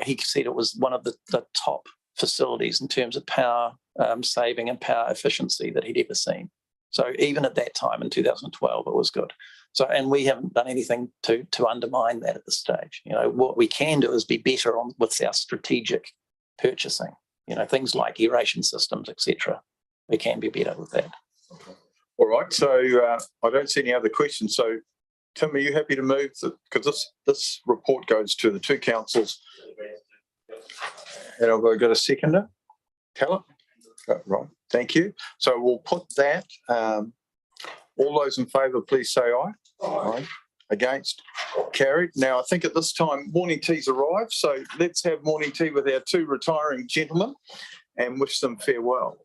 he said it was one of the top facilities in terms of power saving and power efficiency that he'd ever seen. So even at that time in 2012, it was good. So, and we haven't done anything to undermine that at this stage. What we can do is be better with our strategic purchasing. Things like aeration systems, etc. We can be better with that. All right. So I don't see any other questions. So, Tim, are you happy to move? Because this report goes to the two councils. And I've got a seconder. Callum? Right. Thank you. So we'll put that. All those in favour, please say aye. Aye. Against? Carried. Now, I think at this time, morning tea's arrived. So let's have morning tea with our two retiring gentlemen and wish them farewell.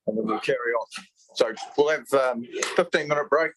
And then we'll carry on. So we'll have 15-minute break.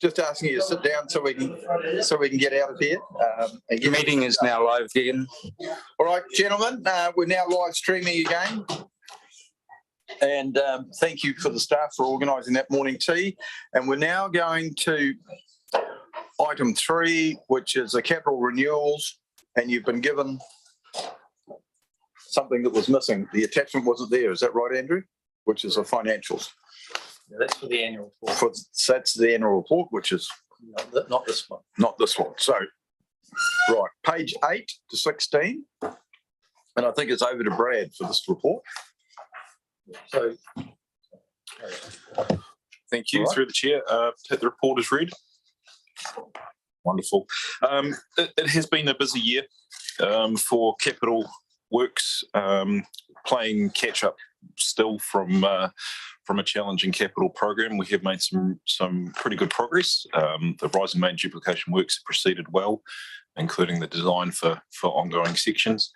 just asking you to sit down so we can get out of here. The meeting is now live again. All right, gentlemen, we're now live streaming again. And thank you for the staff for organising that morning tea. And we're now going to item 3, which is the capital renewals. And you've been given something that was missing. The attachment wasn't there. Is that right, Andrew? Which is the financials. Yeah, that's for the annual report. So that's the annual report, which is Not this one. not this one. So, right, page 8 to 16. And I think it's over to Brad for this report. So, Thank you. All right. Through the chair, the report is read. Wonderful. It has been a busy year for capital works, playing catch up still from a challenging capital program. We have made some pretty good progress. The rising main duplication works have proceeded well, including the design for ongoing sections.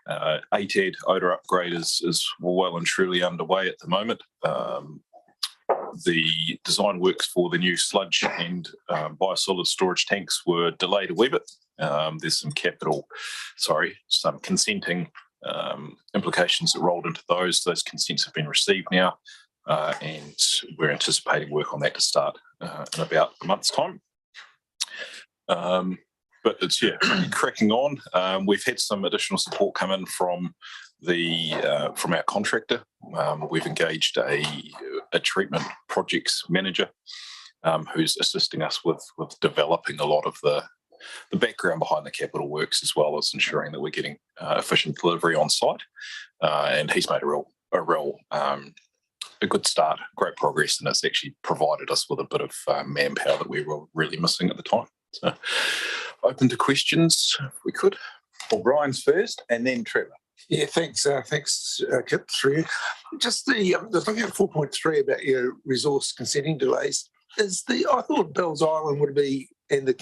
Aerated odour upgrade is well and truly underway at the moment. The design works for the new sludge and biosolid storage tanks were delayed a wee bit. There's some consenting implications that rolled into those. Those consents have been received now, and we're anticipating work on that to start in about a month's time. But it's cracking on. We've had some additional support come in from our contractor. We've engaged a treatment projects manager who's assisting us with developing a lot of the background behind the capital works, as well as ensuring that we're getting efficient delivery on site. And he's made a good start, great progress, and it's actually provided us with a bit of manpower that we were really missing at the time. So, open to questions, if we could. well, Brian's first and then Trevor. Yeah, thanks, Kip, through you. Just the looking at 4.3 about your resource consenting delays. I thought Bell's Island would be in the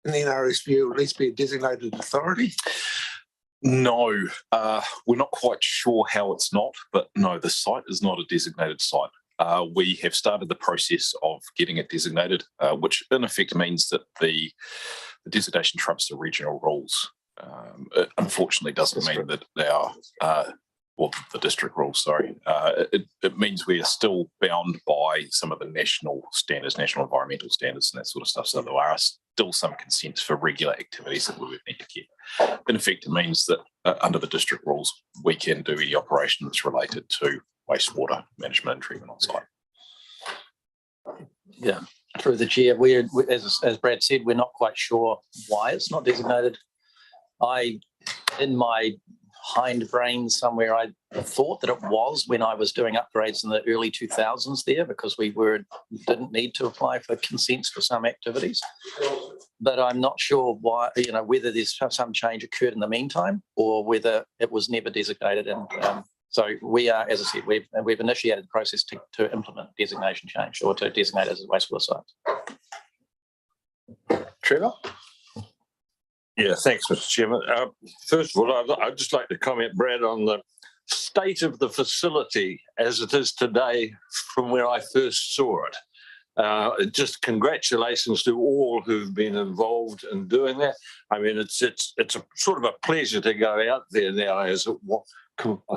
NRS view, at least be a designated authority. No, we're not quite sure how it's not, but no, the site is not a designated site. We have started the process of getting it designated, which in effect means that the designation trumps the regional rules. It unfortunately doesn't mean that they are, the district rules, sorry. It means we are still bound by some of the national standards, national environmental standards and that sort of stuff. So there are still some consents for regular activities that we would need to get. In effect, it means that under the district rules, we can do any operation that's related to wastewater management and treatment on site. Yeah, through the chair, as Brad said, we're not quite sure why it's not designated. In my hind brain somewhere, I thought that it was when I was doing upgrades in the early 2000s there, because we didn't need to apply for consents for some activities. But I'm not sure why, whether there's some change occurred in the meantime or whether it was never designated. And so we are, as I said, we've initiated the process to implement designation change or to designate as a wastewater site. Trevor? Yeah, thanks, Mr. Chairman. First of all, I'd just like to comment, Brad, on the state of the facility as it is today from where I first saw it. Just congratulations to all who've been involved in doing that. I mean, it's a sort of a pleasure to go out there now as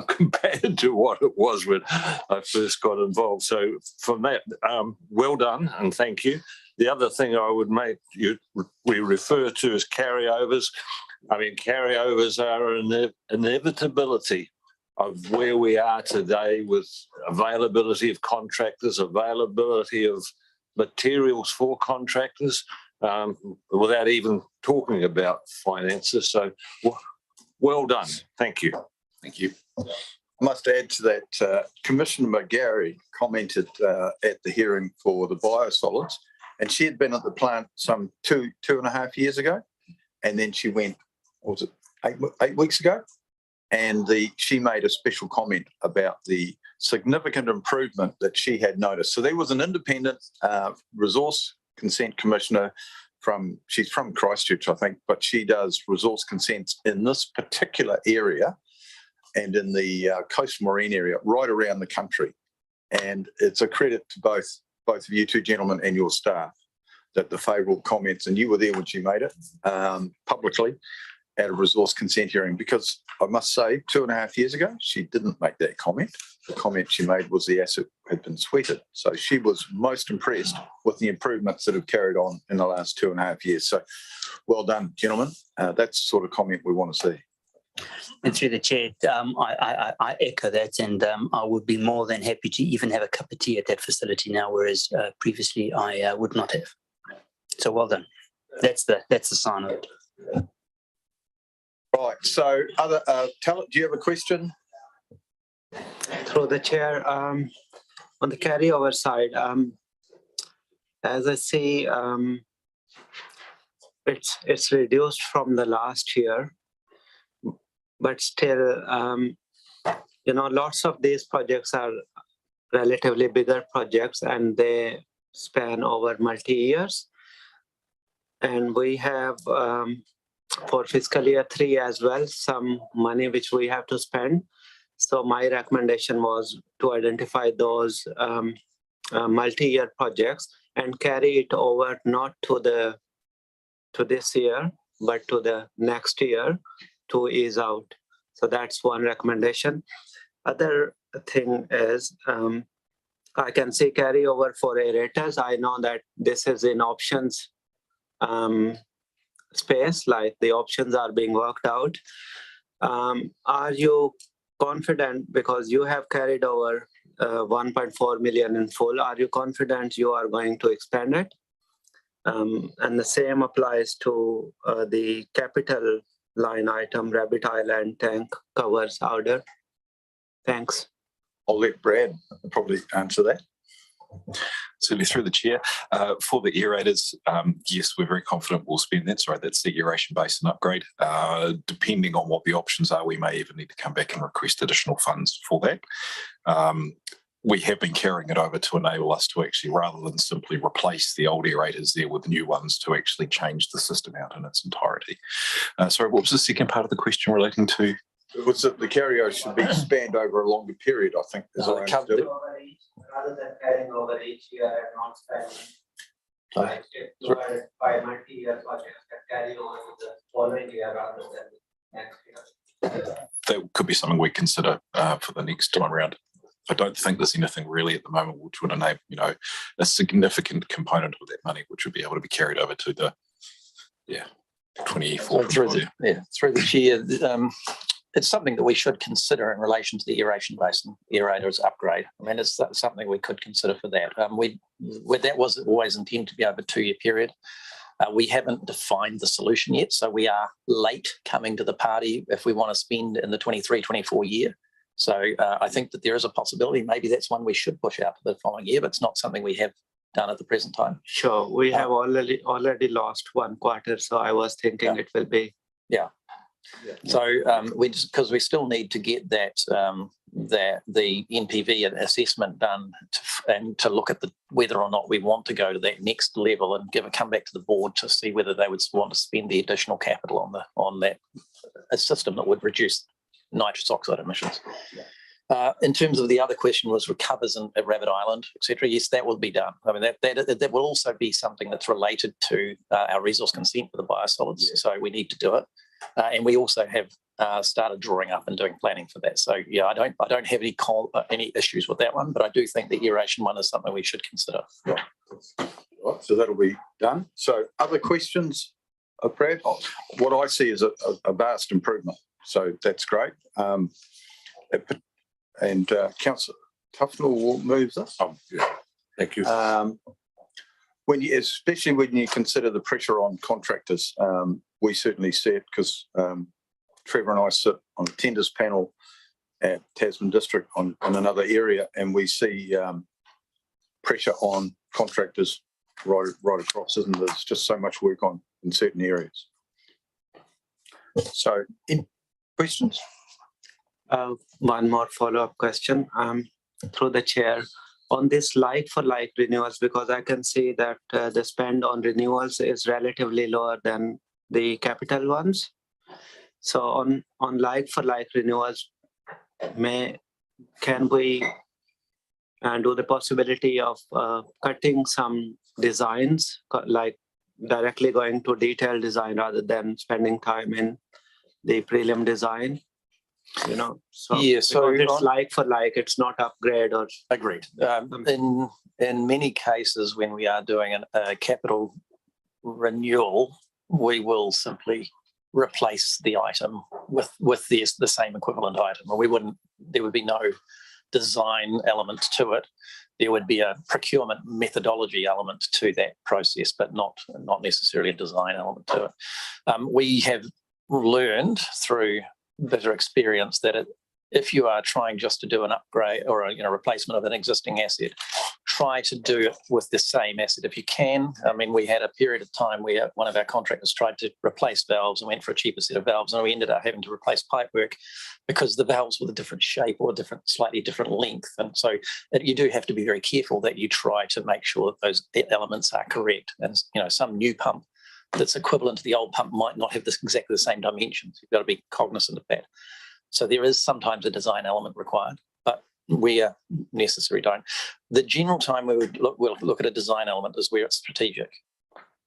compared to what it was when I first got involved. So from that, well done and thank you. The other thing I would make, we refer to as carryovers. I mean, carryovers are an inevitability of where we are today with availability of contractors, availability of materials for contractors, without even talking about finances. So well done. Thank you. Thank you. I must add to that, Commissioner McGarry commented at the hearing for the biosolids, and she had been at the plant some two and a half years ago, and then she went, what was it, 8 weeks ago? And she made a special comment about the significant improvement that she had noticed. So there was an independent resource consent commissioner she's from Christchurch, I think, but she does resource consents in this particular area and in the coastal marine area right around the country. And it's a credit to both of you two gentlemen and your staff. that the favourable comments, and you were there when she made it publicly at a resource consent hearing, because I must say 2.5 years ago, she didn't make that comment. The comment she made was the asset had been sweated. So she was most impressed with the improvements that have carried on in the last 2.5 years. So well done, gentlemen. That's the sort of comment we want to see. And through the chair, I echo that, and I would be more than happy to even have a cup of tea at that facility now, whereas previously I would not have. So well done. That's the sign of it. Right. So do you have a question? Through the chair, on the carryover side, as I see, it's reduced from the last year, but still, lots of these projects are relatively bigger projects and they span over multi-years. And we have, for fiscal year 3 as well, some money which we have to spend. So my recommendation was to identify those multi-year projects and carry it over not to this year, but to the next year to ease out. So that's one recommendation. Other thing is, I can see carryover for aerators. I know that this is in options space, like the options are being worked out. Are you confident, because you have carried over 1.4 million in full, are you confident you are going to expand it? And the same applies to the capital line item, Rabbit Island tank covers order. Thanks. I'll let Brad probably answer that. Certainly through the chair. For the aerators, yes, we're very confident we'll spend that. Sorry, that's the aeration basin upgrade. Depending on what the options are, we may even need to come back and request additional funds for that. We have been carrying it over to enable us to actually, rather than simply replace the old aerators there with new ones, to actually change the system out in its entirety. Sorry, what was the second part of the question relating to? It was that the carryover should be spanned over a longer period, I think. As I understood it. Rather than carrying over each year and not spending, divided by multi-year projects that carry over to the following year rather than next year. That could be something we consider for the next time around. I don't think there's anything really at the moment which would enable, a significant component of that money which would be able to be carried over to the 24. Through the chair, it's something that we should consider in relation to the aeration basin, aerators upgrade. I mean, it's something we could consider for that. That was always intended to be over a 2-year period. We haven't defined the solution yet, so we are late coming to the party if we want to spend in the 23-24 year. So I think that there is a possibility. Maybe that's one we should push out to the following year, but it's not something we have done at the present time. Sure, we have already lost 1 quarter, so I was thinking it will be. Yeah. So because we still need to get that the NPV assessment done and to look at whether or not we want to go to that next level and come back to the board to see whether they would want to spend the additional capital on that a system that would reduce nitrous oxide emissions. In terms of the other question was recovers at Rabbit Island, etc. Yes, that will be done. I mean, that will also be something that's related to our resource consent for the biosolids. So we need to do it. And we also have started drawing up and doing planning for that. So yeah, I don't have any issues with that one, but I do think the aeration one is something we should consider. Right, so that'll be done. So other questions, Brad? What I see is a vast improvement. So that's great. And Councillor Tufnell will move this. Thank you. Especially when you consider the pressure on contractors, we certainly see it because Trevor and I sit on the tenders panel at Tasman District on another area, and we see pressure on contractors right across, isn't there? There's just so much work on in certain areas. So, questions? One more follow-up question through the chair on this like-for-like renewals, because I can see that the spend on renewals is relatively lower than the capital ones. So on like-for-like renewals, can we do the possibility of cutting some designs, like directly going to detailed design rather than spending time in the prelim design? You know, so Yeah, so because it's like for like, it's not upgrade or agreed. In many cases, when we are doing a capital renewal, we will simply replace the item with the same equivalent item, or there would be no design element to it. There would be a procurement methodology element to that process, but not necessarily a design element to it. We have learned through bitter experience that if you are trying just to do an upgrade or a replacement of an existing asset, try to do it with the same asset if you can. I mean, we had a period of time where one of our contractors tried to replace valves and went for a cheaper set of valves, and we ended up having to replace pipework because the valves were a different shape or a slightly different length. And so you do have to be very careful that you try to make sure that those elements are correct. And some new pump that's equivalent to the old pump might not have exactly the same dimensions. You've got to be cognizant of that. So there is sometimes a design element required, but where necessary, don't. The general time we'll look at a design element is where it's strategic.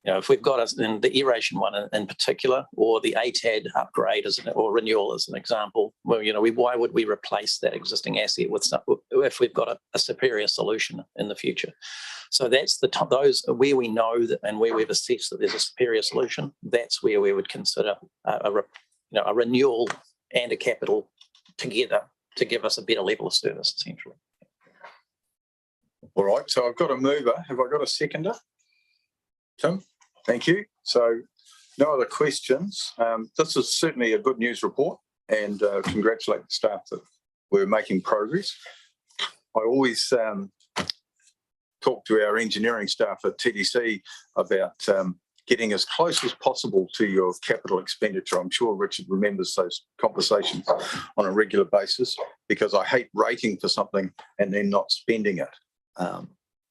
If we've got in the aeration one in particular, or the ATAD upgrade or renewal as an example, well, why would we replace that existing asset with if we've got a superior solution in the future? So that's those where we know that and where we've assessed that there's a superior solution. That's where we would consider a renewal and a capital together to give us a better level of service, essentially. All right, so I've got a mover. Have I got a seconder? Tim, thank you. So no other questions. This is certainly a good news report, and congratulate the staff that we're making progress. I always talk to our engineering staff at TDC about getting as close as possible to your capital expenditure. I'm sure Richard remembers those conversations on a regular basis, because I hate rating for something and then not spending it.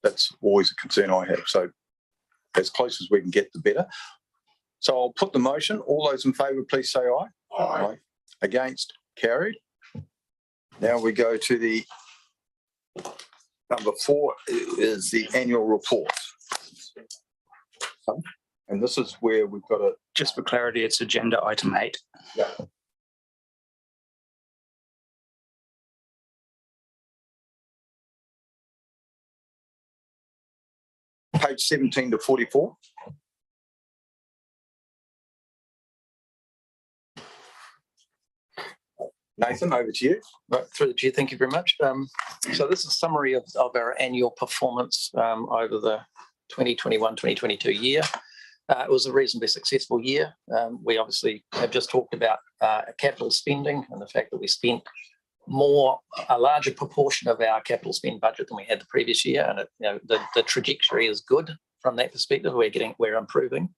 That's always a concern I have. So as close as we can get, the better. So I'll put the motion. All those in favour, please say aye. Aye. Against? Carried. Now we go to the number 4 is the annual report. And this is where we've got Just for clarity, it's agenda item 8. Yeah. Page 17 to 44. Nathan, over to you. Right, through the chair, thank you very much. So this is a summary of our annual performance over the 2021-2022 year. It was a reasonably successful year. We obviously have just talked about capital spending and the fact that we spent a larger proportion of our capital spend budget than we had the previous year, and the trajectory is good from that perspective. We're improving.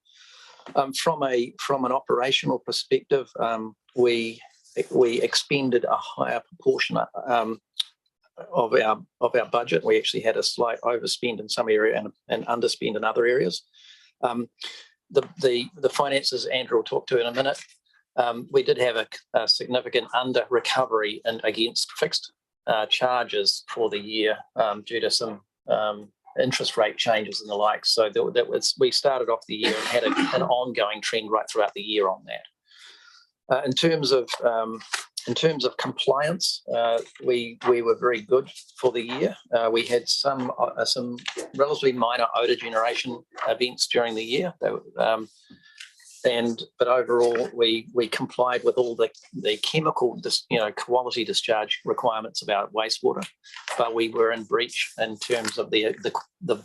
From an operational perspective, we expended a higher proportion of our budget. We actually had a slight overspend in some area and underspend in other areas. The finances Andrew will talk to in a minute. We did have a significant under recovery against fixed charges for the year due to some interest rate changes and the like. So we started off the year and had an ongoing trend right throughout the year on that. In terms of compliance, we were very good for the year. We had some relatively minor odour generation events during the year, but overall we complied with all the chemical quality discharge requirements of our wastewater, but we were in breach in terms of the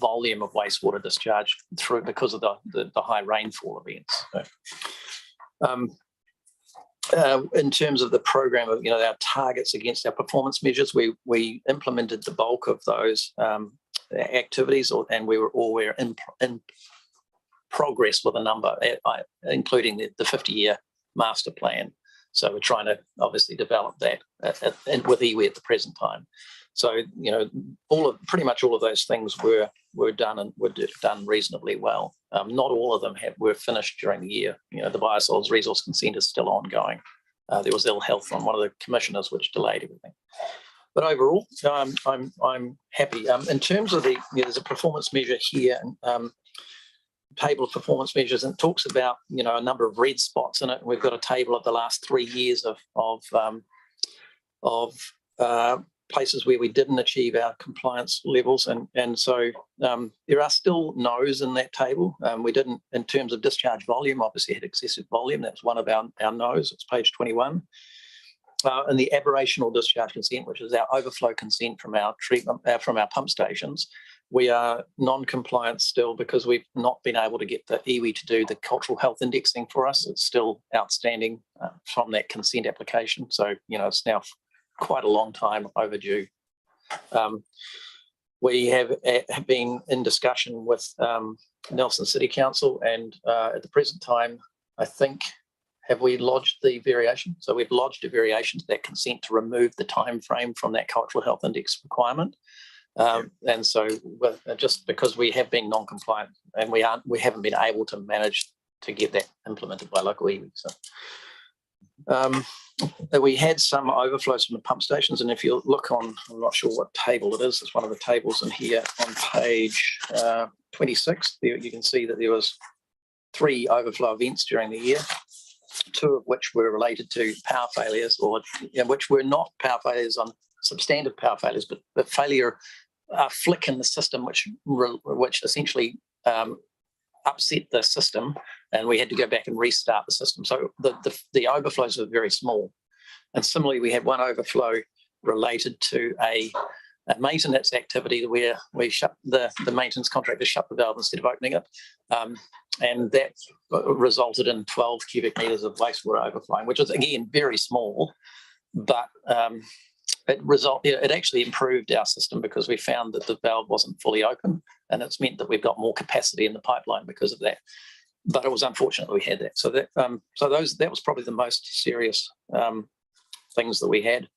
volume of wastewater discharge because of the high rainfall events. In terms of the program of our targets against our performance measures, we implemented the bulk of those activities, and we're in progress with a number, including the 50-year master plan. So we're trying to obviously develop that with iwi at the present time. So pretty much all of those things were done reasonably well. Not all of them were finished during the year. The biosolids resource consent is still ongoing. There was ill health on one of the commissioners, which delayed everything. But overall, I'm happy. In terms of there's a performance measure here, table of performance measures, and it talks about a number of red spots in it. We've got a table of the last 3 years of places where we didn't achieve our compliance levels, and so there are still no's in that table. We didn't, in terms of discharge volume, obviously had excessive volume. That's one of our no's. It's page 21. And the aberrational discharge consent, which is our overflow consent from our treatment from our pump stations, we are non-compliant still because we've not been able to get the iwi to do the cultural health indexing for us. It's still outstanding from that consent application. So it's now quite a long time overdue. We have been in discussion with Nelson City Council, and at the present time, I think, have we lodged the variation? So we've lodged a variation to that consent to remove the time frame from that cultural health index requirement. And so just because we have been non-compliant and we haven't been able to manage to get that implemented by local iwi. So we had some overflows from the pump stations, and if you look on, I'm not sure what table it is, it's one of the tables in here on page 26, you can see that there was 3 overflow events during the year, 2 of which were related to power failures, or which were not power failures on substantive power failures, but failure, flick in the system, which essentially upset the system, and we had to go back and restart the system. So the overflows were very small. And similarly, we had one overflow related to a maintenance activity where we shut the maintenance contractor shut the valve instead of opening it. And that resulted in 12 cubic meters of wastewater overflowing, which was, again, very small, but it actually improved our system because we found that the valve wasn't fully open, and it's meant that we've got more capacity in the pipeline because of that. But it was unfortunate that we had that. So that was probably the most serious things that we had.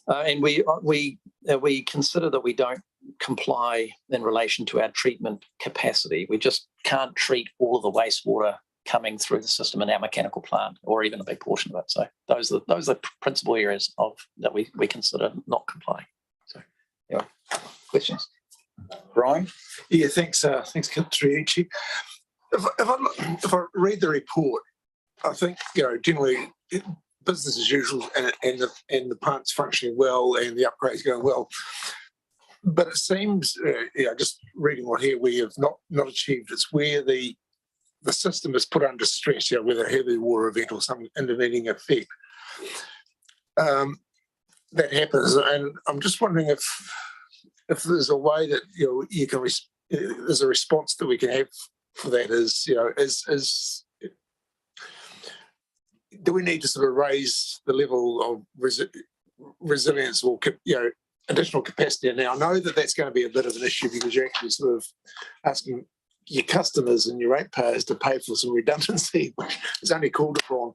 And we consider that we don't comply in relation to our treatment capacity. We just can't treat all of the wastewater coming through the system in our mechanical plant, or even a big portion of it. So those are the principal areas that we consider not complying. So, yeah. Questions? Brian? Yeah, thanks, Triucci. If I read the report, I think generally business as usual, and the plant's functioning well, and the upgrade's going well. But it seems, just reading what here, we have not achieved. It's where the system is put under stress, with a heavy water event or some intervening effect. That happens, and I'm just wondering if there's a way that you can there's a response that we can have for that. Do we need to sort of raise the level of resilience or additional capacity? Now, I know that that's going to be a bit of an issue because you're actually sort of asking your customers and your ratepayers to pay for some redundancy, which is only called upon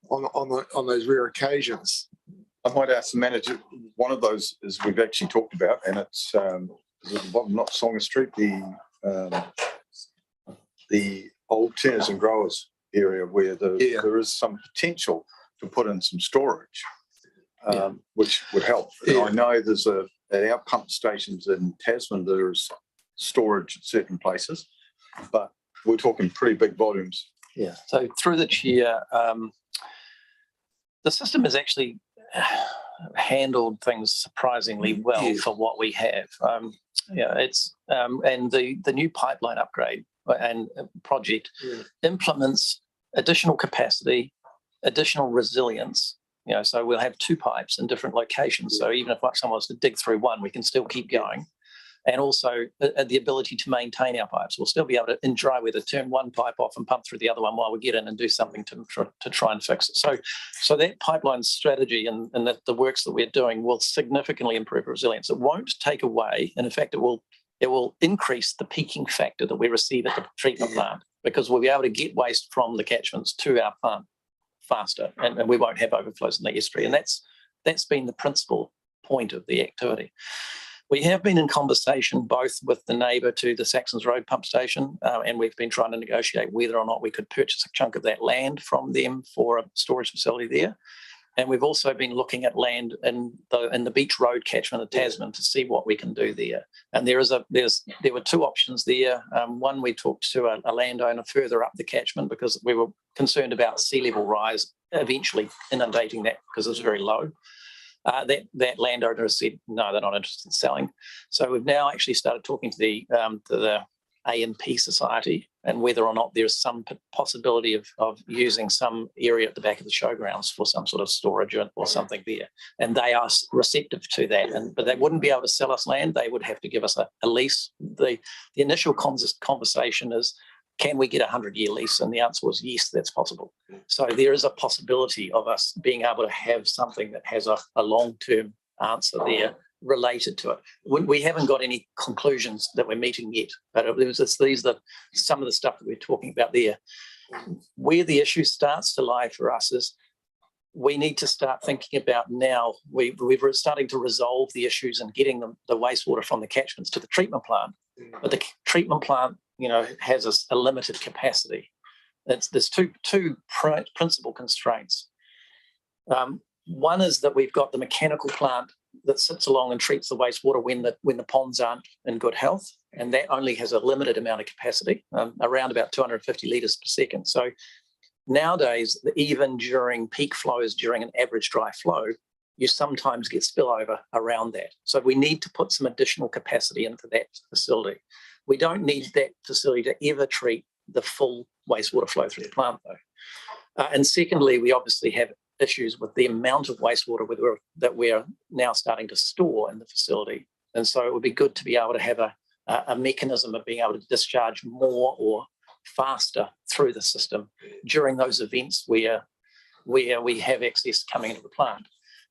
on those rare occasions. I might ask the manager. One of those is we've actually talked about, and it's at the bottom, not Songa Street, the old Turners and Growers area where there is some potential to put in some storage, which would help. And I know at our pump stations in Tasman, there's storage at certain places, but we're talking pretty big volumes. Yeah. So through the chair, the system has actually handled things surprisingly well for what we have. It's and the new pipeline upgrade and project implements additional capacity, additional resilience. So we'll have 2 pipes in different locations. So even if someone was to dig through one, we can still keep going. And also the ability to maintain our pipes. We'll still be able to, in dry weather, turn one pipe off and pump through the other one while we get in and do something to try and fix it. So that pipeline strategy and the works that we're doing will significantly improve resilience. It won't take away, and in fact, it will increase the peaking factor that we receive at the treatment plant, because we'll be able to get waste from the catchments to our plant faster, and we won't have overflows in the estuary. And that's been the principal point of the activity. We have been in conversation both with the neighbour to the Saxons Road pump station, and we've been trying to negotiate whether or not we could purchase a chunk of that land from them for a storage facility there. And we've also been looking at land in the Beach Road catchment of Tasman to see what we can do there. And there were two options there. One, we talked to a landowner further up the catchment because we were concerned about sea level rise eventually inundating that because it was very low. That landowner said no, they're not interested in selling. So we've now actually started talking to the A&P Society and whether or not there's some possibility of using some area at the back of the showgrounds for some sort of storage or something there. And they are receptive to that. But they wouldn't be able to sell us land. They would have to give us a lease. The initial conversation is, can we get a 100-year lease? And the answer was yes, that's possible. So there is a possibility of us being able to have something that has a long-term answer there related to it. We haven't got any conclusions that we're meeting yet, but these are some of the stuff that we're talking about there. Where the issue starts to lie for us is we need to start thinking about now, we're starting to resolve the issues and getting the wastewater from the catchments to the treatment plant. But the treatment plant, has a limited capacity. There's two principal constraints. One is that we've got the mechanical plant that sits along and treats the wastewater when the ponds aren't in good health, and that only has a limited amount of capacity, around about 250 litres per second. So nowadays, even during peak flows, during an average dry flow, you sometimes get spillover around that. So we need to put some additional capacity into that facility. We don't need that facility to ever treat the full wastewater flow through the plant, though. And secondly, we obviously have issues with the amount of wastewater that we're now starting to store in the facility. And so it would be good to be able to have a mechanism of being able to discharge more or faster through the system during those events where we have excess coming into the plant.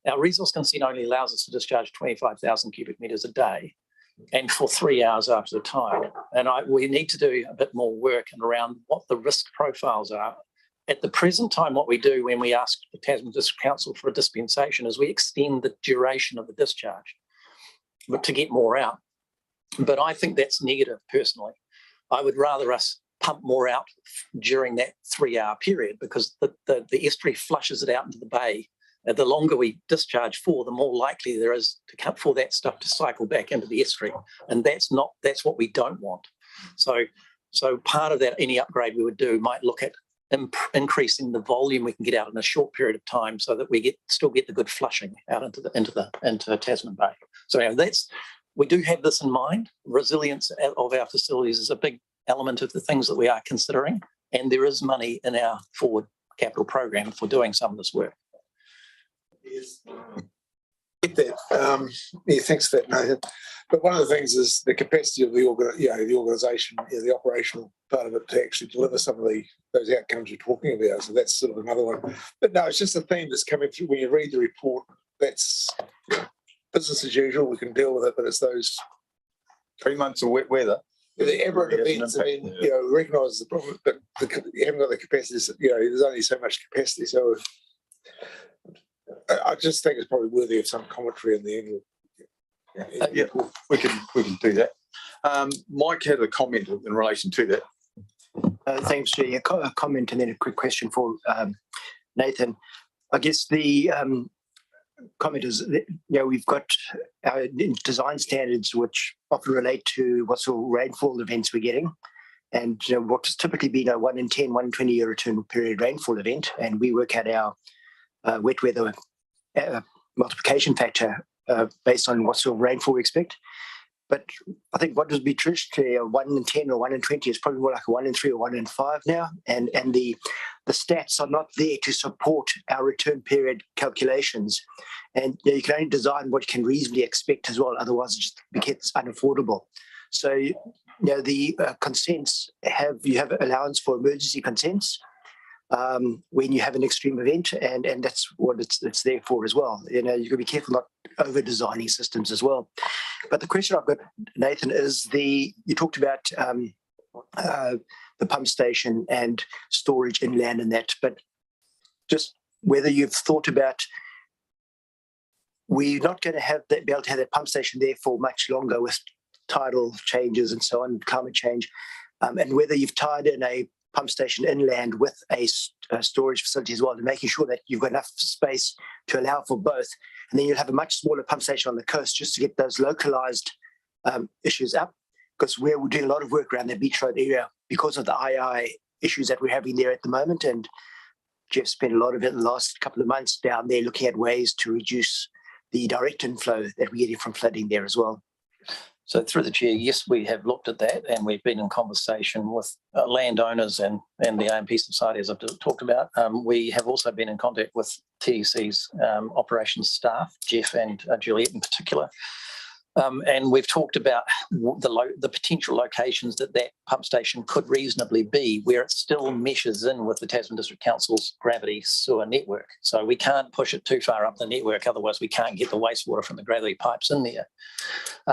Our resource consent only allows us to discharge 25,000 cubic metres a day and for 3 hours after the tide. And we need to do a bit more work around what the risk profiles are. At the present time, what we do when we ask the Tasman District Council for a dispensation is we extend the duration of the discharge to get more out. But I think that's negative personally. I would rather us pump more out during that 3 hour period because the estuary flushes it out into the bay. The longer we discharge for, the more likely there is for that stuff to cycle back into the estuary. And that's what we don't want. So part of that, any upgrade we would do might look at increasing the volume we can get out in a short period of time so that we still get the good flushing out into Tasman Bay. So we do have this in mind. Resilience of our facilities is a big element of the things that we are considering, and there is money in our forward capital program for doing some of this work. Get that. Thanks for that, Nathan. But one of the things is the capacity of the organisation, the operational part of it, to actually deliver some of those outcomes you're talking about. So that's sort of another one. But no, it's just a theme that's coming through when you read the report. That's business as usual. We can deal with it, but it's those 3 months of wet weather. The aberrant events. I mean, recognise the problem, but you haven't got the capacity. There's only so much capacity. So I just think it's probably worthy of some commentary in the annual. Yeah, we can do that. Mike had a comment in relation to that. Thanks, Chair. A comment and then a quick question for Nathan. I guess the comment is that, we've got our design standards which often relate to what sort of rainfall events we're getting. And what has typically been a 1 in 10, 1 in 20 year return period rainfall event. And we work out our wet weather multiplication factor based on what sort of rainfall we expect. But I think what would be traditionally a 1 in 10 or 1 in 20 is probably more like a 1 in 3 or 1 in 5 now. And the stats are not there to support our return period calculations. And you can only design what you can reasonably expect as well. Otherwise, it just becomes unaffordable. So, the consents you have allowance for emergency consents when you have an extreme event, and that's what it's there for as well. You've got to be careful not over designing systems as well. But the question I've got, Nathan, is you talked about the pump station and storage inland and that, but just whether you've thought about we're not going to be able to have that pump station there for much longer with tidal changes and so on, climate change, and whether you've tied in a pump station inland with a storage facility as well, and making sure that you've got enough space to allow for both. And then you'll have a much smaller pump station on the coast just to get those localized issues up, because we're doing a lot of work around the Beach Road area because of the II issues that we're having there at the moment. And Jeff spent a lot of it in the last couple of months down there looking at ways to reduce the direct inflow that we're getting from flooding there as well. So through the chair, yes, we have looked at that, and we've been in conversation with landowners and the AMP Society, as I've talked about. We have also been in contact with TDC's operations staff, Jeff and Juliet in particular. And we've talked about the potential locations that pump station could reasonably be, where it still meshes in with the Tasman District Council's gravity sewer network. So we can't push it too far up the network, otherwise we can't get the wastewater from the gravity pipes in there.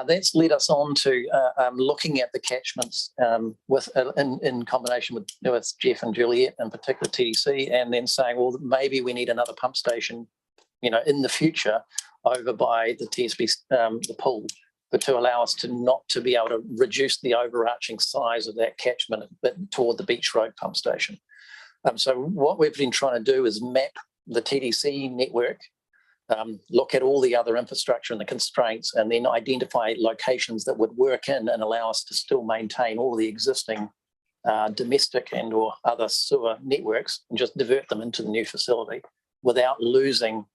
That's led us on to looking at the catchments in combination with Jeff and Juliet, in particular TDC, and then saying, well, maybe we need another pump station, in the future, over by the TSB, the pool, but to allow us to be able to reduce the overarching size of that catchment toward the Beach Road pump station. So what we've been trying to do is map the TDC network, look at all the other infrastructure and the constraints, and then identify locations that would work in and allow us to still maintain all the existing domestic and or other sewer networks, and just divert them into the new facility without losing,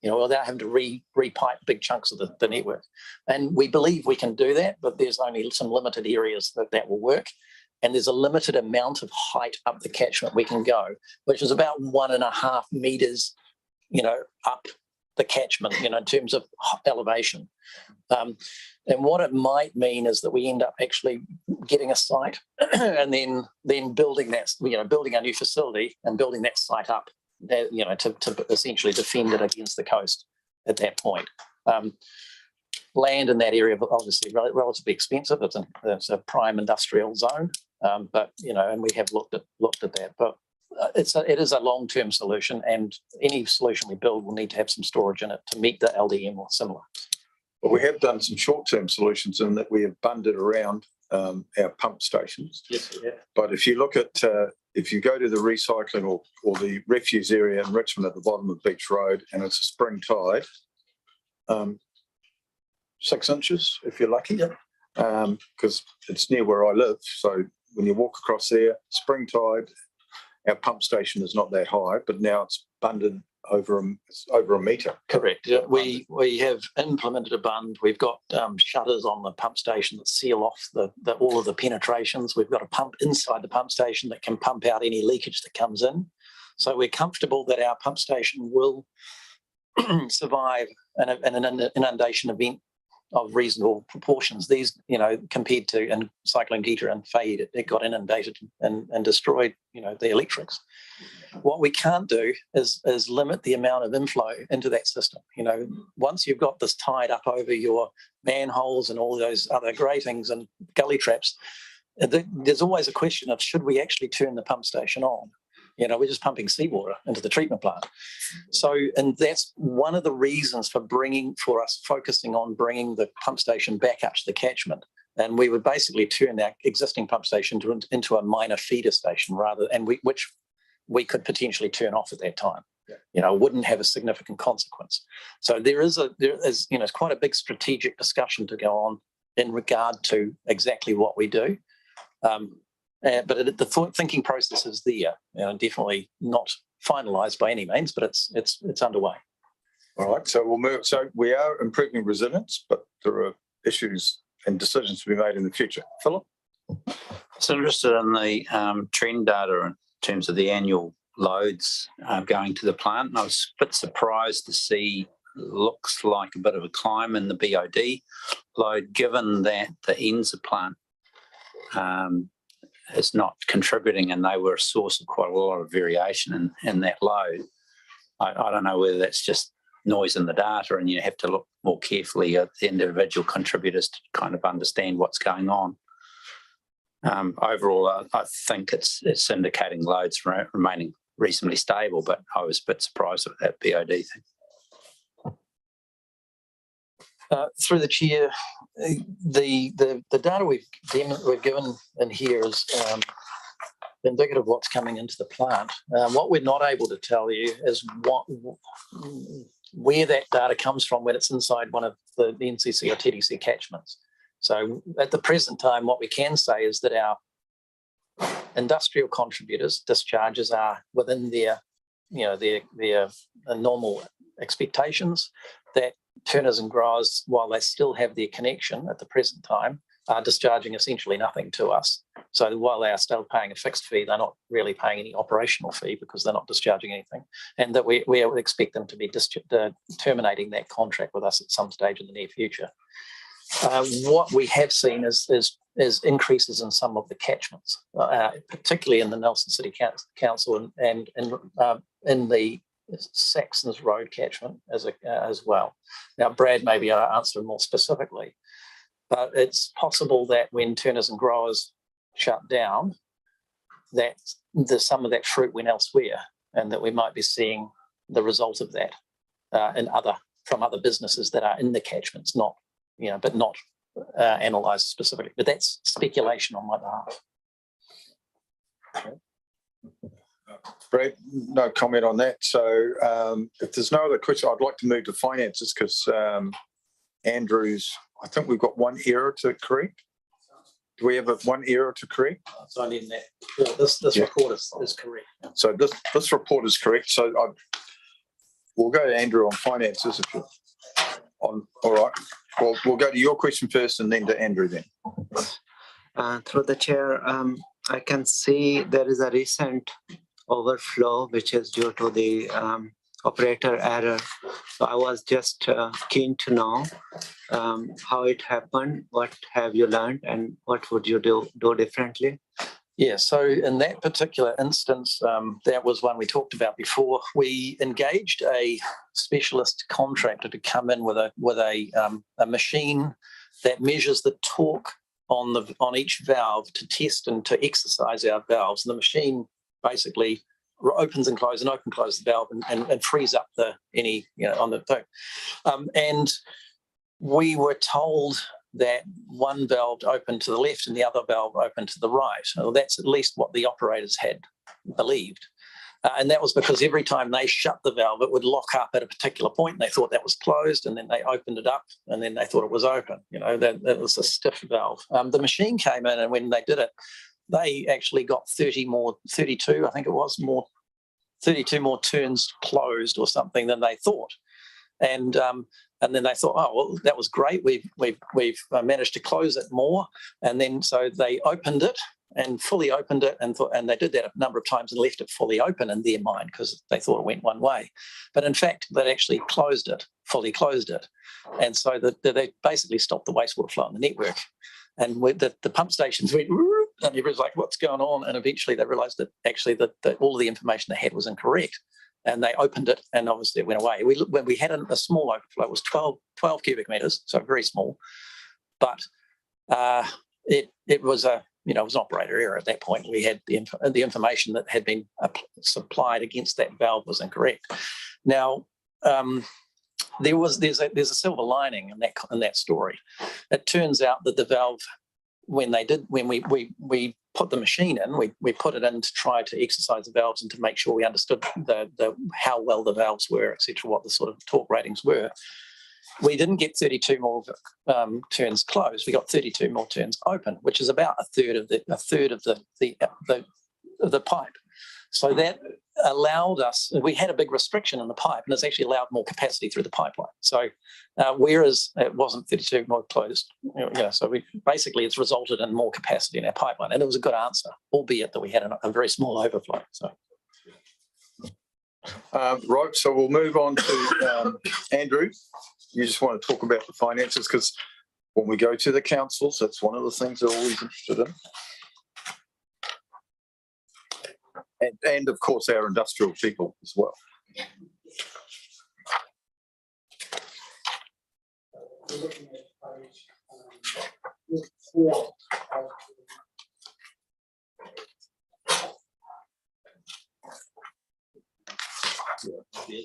without having to repipe big chunks of the network. And we believe we can do that, but there's only some limited areas that will work. And there's a limited amount of height up the catchment we can go, which is about 1.5 meters, up the catchment, in terms of elevation. And what it might mean is that we end up actually getting a site and then building that, building a new facility and building that site up, to essentially defend it against the coast at that point. Land in that area, obviously relatively expensive. It's a prime industrial zone, but and we have looked at that. But it is a long-term solution, and any solution we build will need to have some storage in it to meet the LDM or similar. But we have done some short-term solutions in that we have bundled around our pump stations. Yes, yeah. But if you look at if you go to the recycling or the refuse area in Richmond at the bottom of Beach Road, and it's a spring tide, 6 inches if you're lucky, because it's near where I live. So when you walk across there, spring tide, our pump station is not that high, but now it's bundled over a metre. Correct. Yeah, we have implemented a bund. We've got shutters on the pump station that seal off all of the penetrations. We've got a pump inside the pump station that can pump out any leakage that comes in. So we're comfortable that our pump station will survive an inundation event of reasonable proportions. These, compared to in Cyclone Gita and Fade, it got inundated and destroyed, the electrics. What we can't do is limit the amount of inflow into that system. Once you've got this tied up over your manholes and all those other gratings and gully traps, there's always a question of, should we actually turn the pump station on? We're just pumping seawater into the treatment plant. So, and that's one of the reasons for us focusing on bringing the pump station back up to the catchment. And we would basically turn our existing pump station into a minor feeder station which we could potentially turn off at that time. Yeah. Wouldn't have a significant consequence. So there is it's quite a big strategic discussion to go on in regard to exactly what we do. But the thinking process is there, definitely not finalised by any means, but it's underway. All right, so we'll move. So we are improving resilience, but there are issues and decisions to be made in the future. Philip? So interested in the trend data in terms of the annual loads going to the plant. And I was a bit surprised to see looks like a bit of a climb in the BOD load, given that the Enza plant is not contributing, and they were a source of quite a lot of variation in that load. I don't know whether that's just noise in the data, and you have to look more carefully at the individual contributors to kind of understand what's going on. Overall, I think it's indicating loads remaining reasonably stable, but I was a bit surprised with that BOD thing. Through the chair, the data we've given in here is indicative of what's coming into the plant. What we're not able to tell you is where that data comes from when it's inside one of the NCC or TDC catchments. So at the present time, what we can say is that our industrial contributors discharges are within their normal expectations. That turners and growers, while they still have their connection at the present time, are discharging essentially nothing to us. So while they are still paying a fixed fee, they're not really paying any operational fee because they're not discharging anything. And that we would expect them to be terminating that contract with us at some stage in the near future. What we have seen is increases in some of the catchments, particularly in the Nelson City Council and in the Saxons Road catchment as well. Now, Brad, maybe I'll answer more specifically, but it's possible that when turners and growers shut down, that some of that fruit went elsewhere, and that we might be seeing the result of that from other businesses that are in the catchments, but not analysed specifically. But that's speculation on my behalf. Brad, no comment on that. So if there's no other question, I'd like to move to finances because Andrew's, I think we've got one error to correct. Do we have one error to correct? It's only in that. This report is correct. So this report is correct. So we'll go to Andrew on finances if you're on. All right. Well, we'll go to your question first and then to Andrew then. Through the chair, I can see there is a recent overflow which is due to the operator error. So I was just keen to know how it happened, what have you learned, and what would you do differently? Yeah, so in that particular instance, that was one we talked about before. We engaged a specialist contractor to come in with a machine that measures the torque on each valve to test and to exercise our valves. And the machine basically opens and closes and close the valve and frees up on the thing. And we were told that one valve opened to the left and the other valve opened to the right. Well, that's at least what the operators had believed. And that was because every time they shut the valve, it would lock up at a particular point. And they thought that was closed, and then they opened it up, and then they thought it was open. That was a stiff valve. The machine came in, and when they did it, they actually got 32 more turns closed or something than they thought. And then they thought, oh, well, that was great. We've managed to close it more. And then so they opened it and fully opened it and they did that a number of times and left it fully open in their mind because they thought it went one way. But in fact, they actually fully closed it. And so they basically stopped the wastewater flow in the network. And the pump stations went, and everyone's like, what's going on? And eventually they realized that actually that all of the information they had was incorrect. And they opened it, and obviously it went away. When we had a small overflow, it was 12 cubic meters, so very small. But it was it was an operator error at that point. We had the information that had been supplied against that valve was incorrect. Now, there's a silver lining in that story. It turns out that the valve, when we put the machine in, we put it in to try to exercise the valves and to make sure we understood how well the valves were, etc., what the sort of torque ratings were. We didn't get 32 more turns closed. We got 32 more turns open, which is about a third of the pipe. So that allowed us. We had a big restriction in the pipe, and it's actually allowed more capacity through the pipeline. So whereas it wasn't 32 more closed, so it's resulted in more capacity in our pipeline, and it was a good answer, albeit that we had a very small overflow. So. Right, so we'll move on to Andrew. You just want to talk about the finances because when we go to the councils, that's one of the things they're always interested in. And of course, our industrial people as well.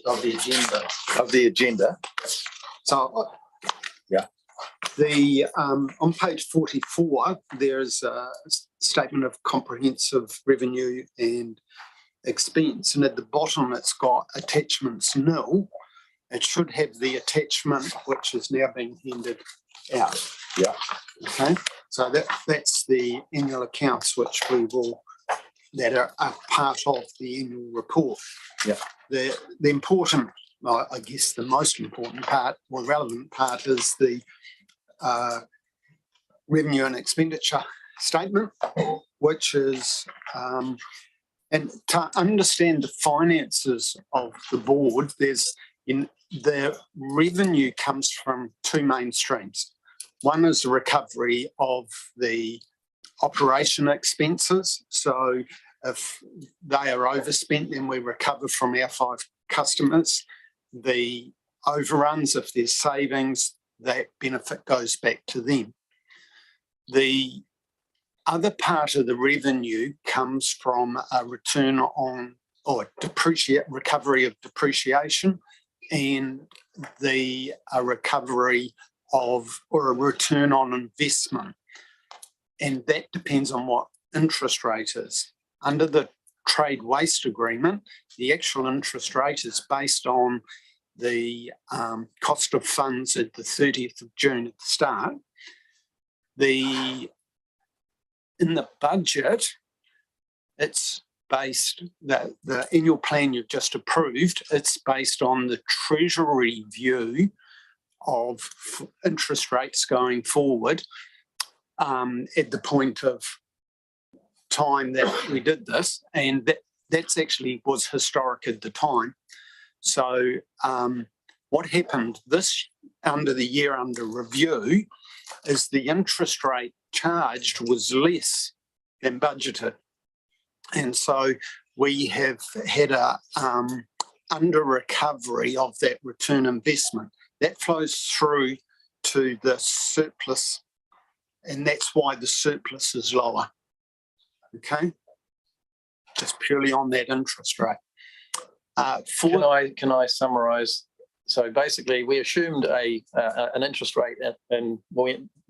Of the agenda. So, yeah. On page 44, there's a statement of comprehensive revenue and expense, and at the bottom it's got attachments nil. It should have the attachment which is now being handed out. Yeah. Okay, so that's the annual accounts that are part of the annual report. Yeah. The important, well, I guess the most important part or relevant part is the revenue and expenditure statement, which is and to understand the finances of the board, the revenue comes from two main streams. One is the recovery of the operation expenses. So if they are overspent, then we recover from our 5 customers. The overruns, if there's savings, that benefit goes back to them. The other part of the revenue comes from a return on or recovery of depreciation and a recovery of or a return on investment. And that depends on what interest rate is. Under the trade waste agreement, the actual interest rate is based on the cost of funds at the 30th of June at the start. In the budget, it's based, the annual plan you've just approved, it's based on the Treasury view of interest rates going forward at the point of time that we did this, and that's actually was historic at the time. So what happened under the year under review is the interest rate charged was less than budgeted. And so we have had a under recovery of that return investment. That flows through to the surplus, and that's why the surplus is lower. Okay, just purely on that interest rate. Can I summarise? So basically, we assumed an interest rate in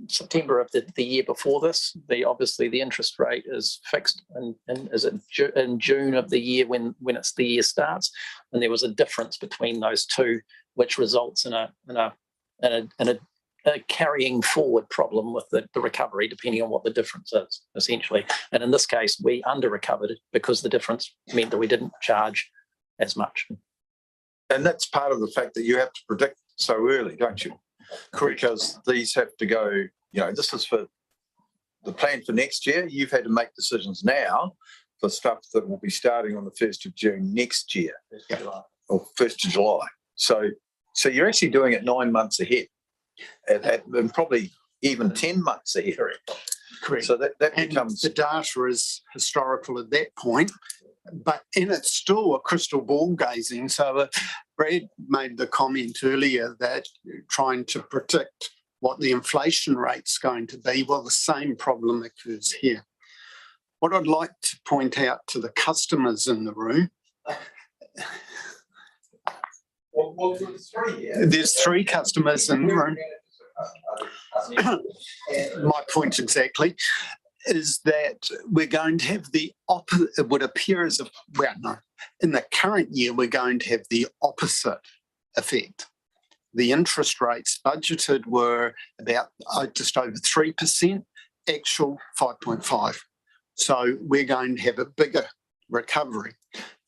September of the year before this. Obviously the interest rate is fixed in June of the year when the year starts, and there was a difference between those two, which results in a carrying forward problem with the recovery, depending on what the difference is, essentially. And in this case, we under recovered it because the difference meant that we didn't charge as much. And that's part of the fact that you have to predict so early, don't you? Correct. Because these have to go, this is for the plan for next year. You've had to make decisions now for stuff that will be starting on the 1st of June next year, or 1st of July. So you're actually doing it 9 months ahead, and probably even 10 months ahead. Correct. So that becomes... The data is historical at that point, and it's still a crystal ball gazing. So Brad made the comment earlier that trying to predict what the inflation rate's going to be, well, the same problem occurs here. What I'd like to point out to the customers in the room, there's 3 customers in the room. My point exactly is that we're going to have the opposite. It would appear as if, in the current year, we're going to have the opposite effect. The interest rates budgeted were about just over 3%, actual 5.5%. So we're going to have a bigger recovery.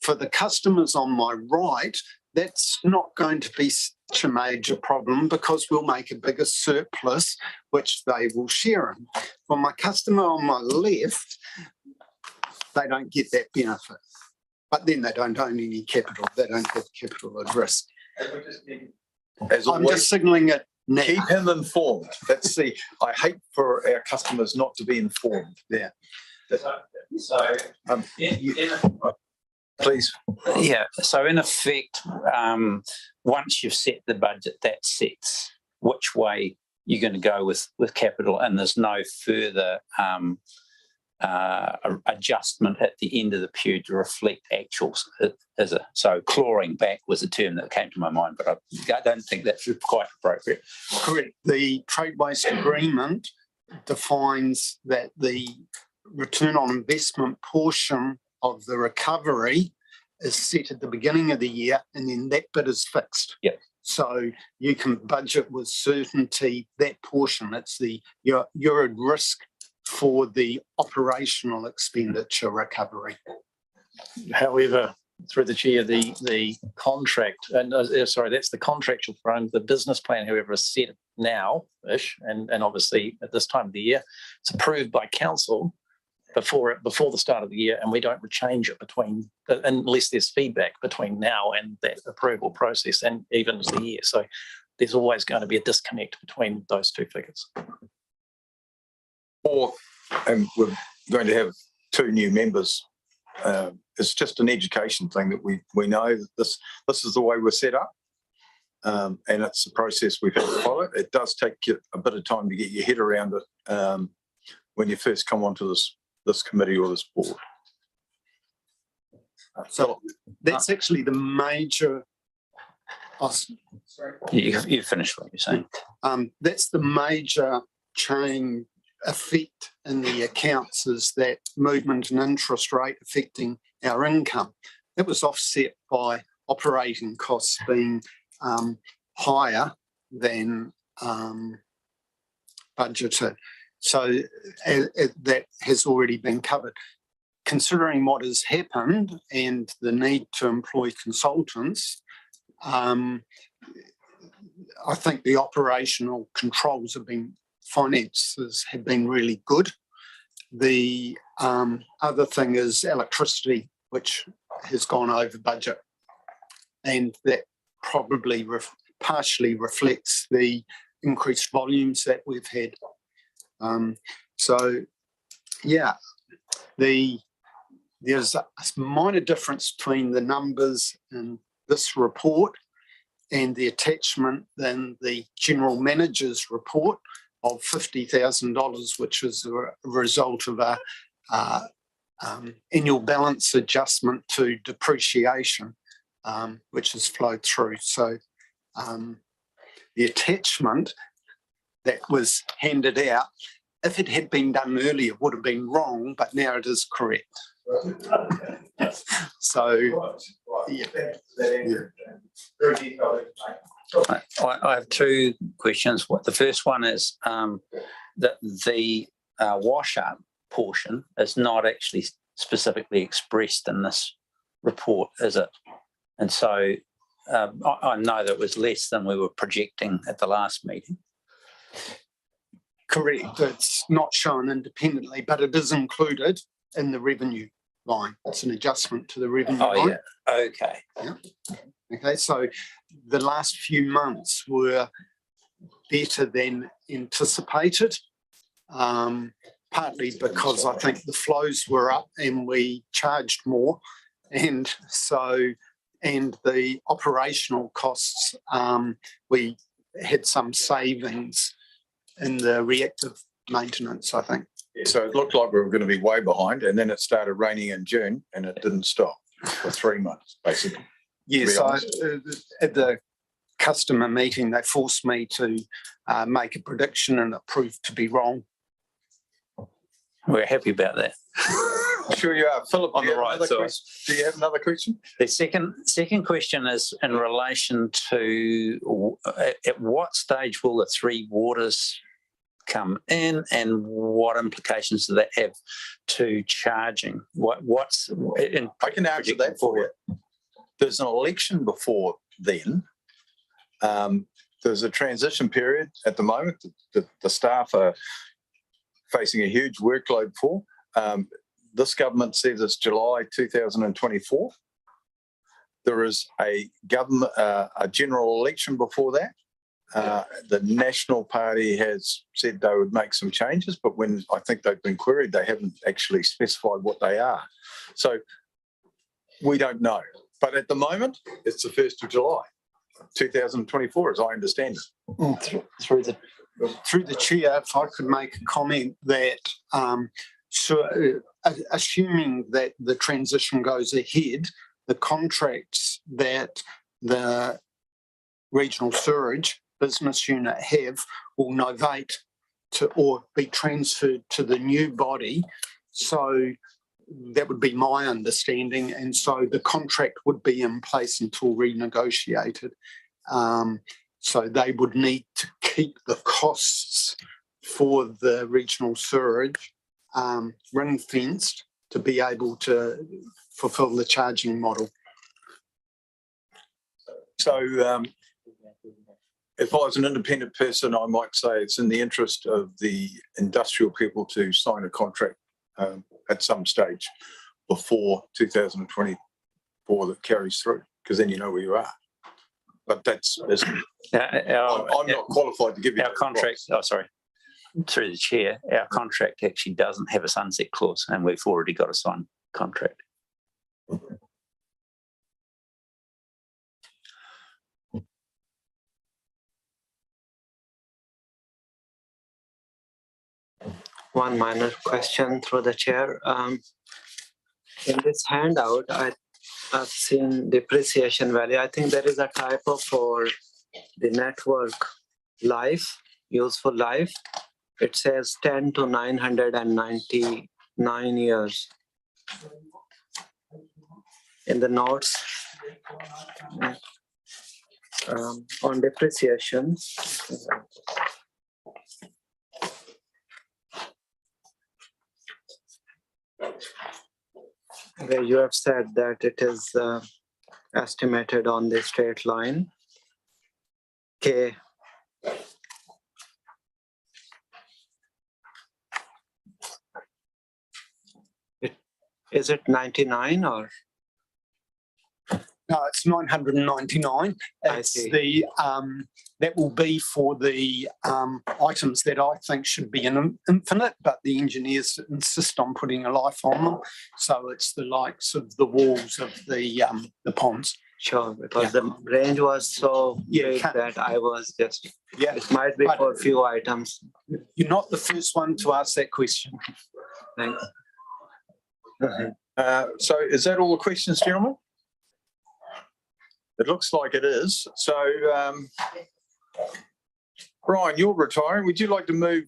For the customers on my right, that's not going to be such a major problem because we'll make a bigger surplus, which they will share in. For my customer on my left, they don't get that benefit. But then they don't own any capital. They don't have capital at risk. I'm just signalling it now. Keep him informed. I hate for our customers not to be informed. Yeah. Please. Yeah. So in effect, once you've set the budget, that sets which way you're going to go with capital, and there's no further adjustment at the end of the period to reflect actuals. So clawing back was a term that came to my mind, but I don't think that's quite appropriate. Correct. The trade waste agreement defines that the return on investment portion of the recovery is set at the beginning of the year, and then that bit is fixed. Yep. So you can budget with certainty that portion. It's you're at risk for the operational expenditure recovery. However, through the chair, the contract, and sorry, that's the contractual frame, the business plan, however, is set now-ish, and obviously at this time of the year, it's approved by council before the start of the year, and we don't change it between, unless there's feedback between now and that approval process, and even the year. So there's always going to be a disconnect between those two figures. And we're going to have 2 new members. It's just an education thing that we know that this is the way we're set up, and it's the process we've had to follow. It does take you a bit of time to get your head around it when you first come onto this committee or this board. So that's actually the major. Sorry. You finished what you're saying. That's the major change effect in the accounts, is that movement in interest rate affecting our income. That was offset by operating costs being higher than budgeted. So that has already been covered. Considering what has happened and the need to employ consultants, I think the operational controls finances have been really good. The other thing is electricity, which has gone over budget, and that probably partially reflects the increased volumes that we've had. So, yeah, there's a minor difference between the numbers in this report and the attachment in the General Manager's report of $50,000, which is a result of a annual balance adjustment to depreciation, which has flowed through. So the attachment that was handed out, if it had been done earlier, would have been wrong, but now it is correct. So, yeah. I have 2 questions. The first one is that the wash-up portion is not actually specifically expressed in this report, is it? And so I know that it was less than we were projecting at the last meeting. Correct. It's not shown independently, but it is included in the revenue line. It's an adjustment to the revenue line. Yeah. Okay. Yeah. Okay, so the last few months were better than anticipated, partly because I think the flows were up and we charged more, and the operational costs, we had some savings in the reactive maintenance, I think. So it looked like we were going to be way behind, and then it started raining in June and it didn't stop for 3 months, basically. Yes, at the customer meeting, they forced me to make a prediction, and it proved to be wrong. We're happy about that. Sure you are. Philip, On the right side. Do you have another question? The second question is in relation to at what stage will the 3 waters come in, and what implications do that have to charging? What's in? I can answer that for you. There's an election before then. There's a transition period at the moment that the staff are facing a huge workload for. This government says it's July 2024. There is a general election before that. The National Party has said they would make some changes, but when I think they've been queried, they haven't actually specified what they are. So we don't know. But at the moment, it's the 1st of July, 2024, as I understand it. Through the chair, if I could make a comment that So, assuming that the transition goes ahead, the contracts that the regional sewerage business unit have will novate to or be transferred to the new body. So that would be my understanding, and so the contract would be in place until renegotiated. So they would need to keep the costs for the regional sewerage ring fenced to be able to fulfil the charging model. So if I was an independent person, I might say it's in the interest of the industrial people to sign a contract at some stage before 2024 that carries through, because then you know where you are. But that's, I'm not qualified to give you our contract. Oh, sorry. Through the chair, our contract actually doesn't have a sunset clause, and we've already got a signed contract. One minor question through the chair. In this handout, I've seen depreciation value. I think there is a typo for the network life, useful life. It says 10 to 999 years. In the notes on depreciation, where you have said that it is estimated on the straight line. K. Is it 99 or? No, it's 999. It's the that will be for the items that I think should be infinite, but the engineers insist on putting a life on them. So it's the likes of the walls of the ponds. Sure, because the range was so big that I was just, it might be for a few items. You're not the first one to ask that question. Thanks. So is that all the questions, gentlemen? It looks like it is. So, Brian, you're retiring. Would you like to move?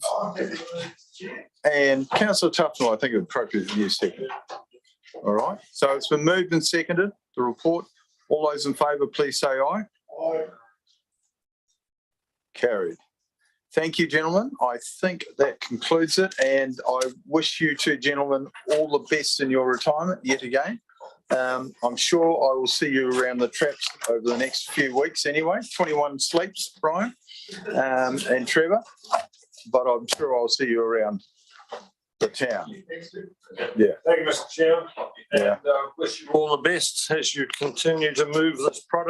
And Councillor Tufnell, I think it's appropriate that you second. All right. So it's been moved and seconded, the report. All those in favour, please say aye. Aye. Carried. Thank you, gentlemen. I think that concludes it. And I wish you two gentlemen all the best in your retirement yet again. I'm sure I will see you around the traps over the next few weeks anyway. 21 sleeps, Brian and Trevor. But I'm sure I'll see you around the town. Yeah. Thank you, Mr. Chairman. And wish you all the best as you continue to move this product.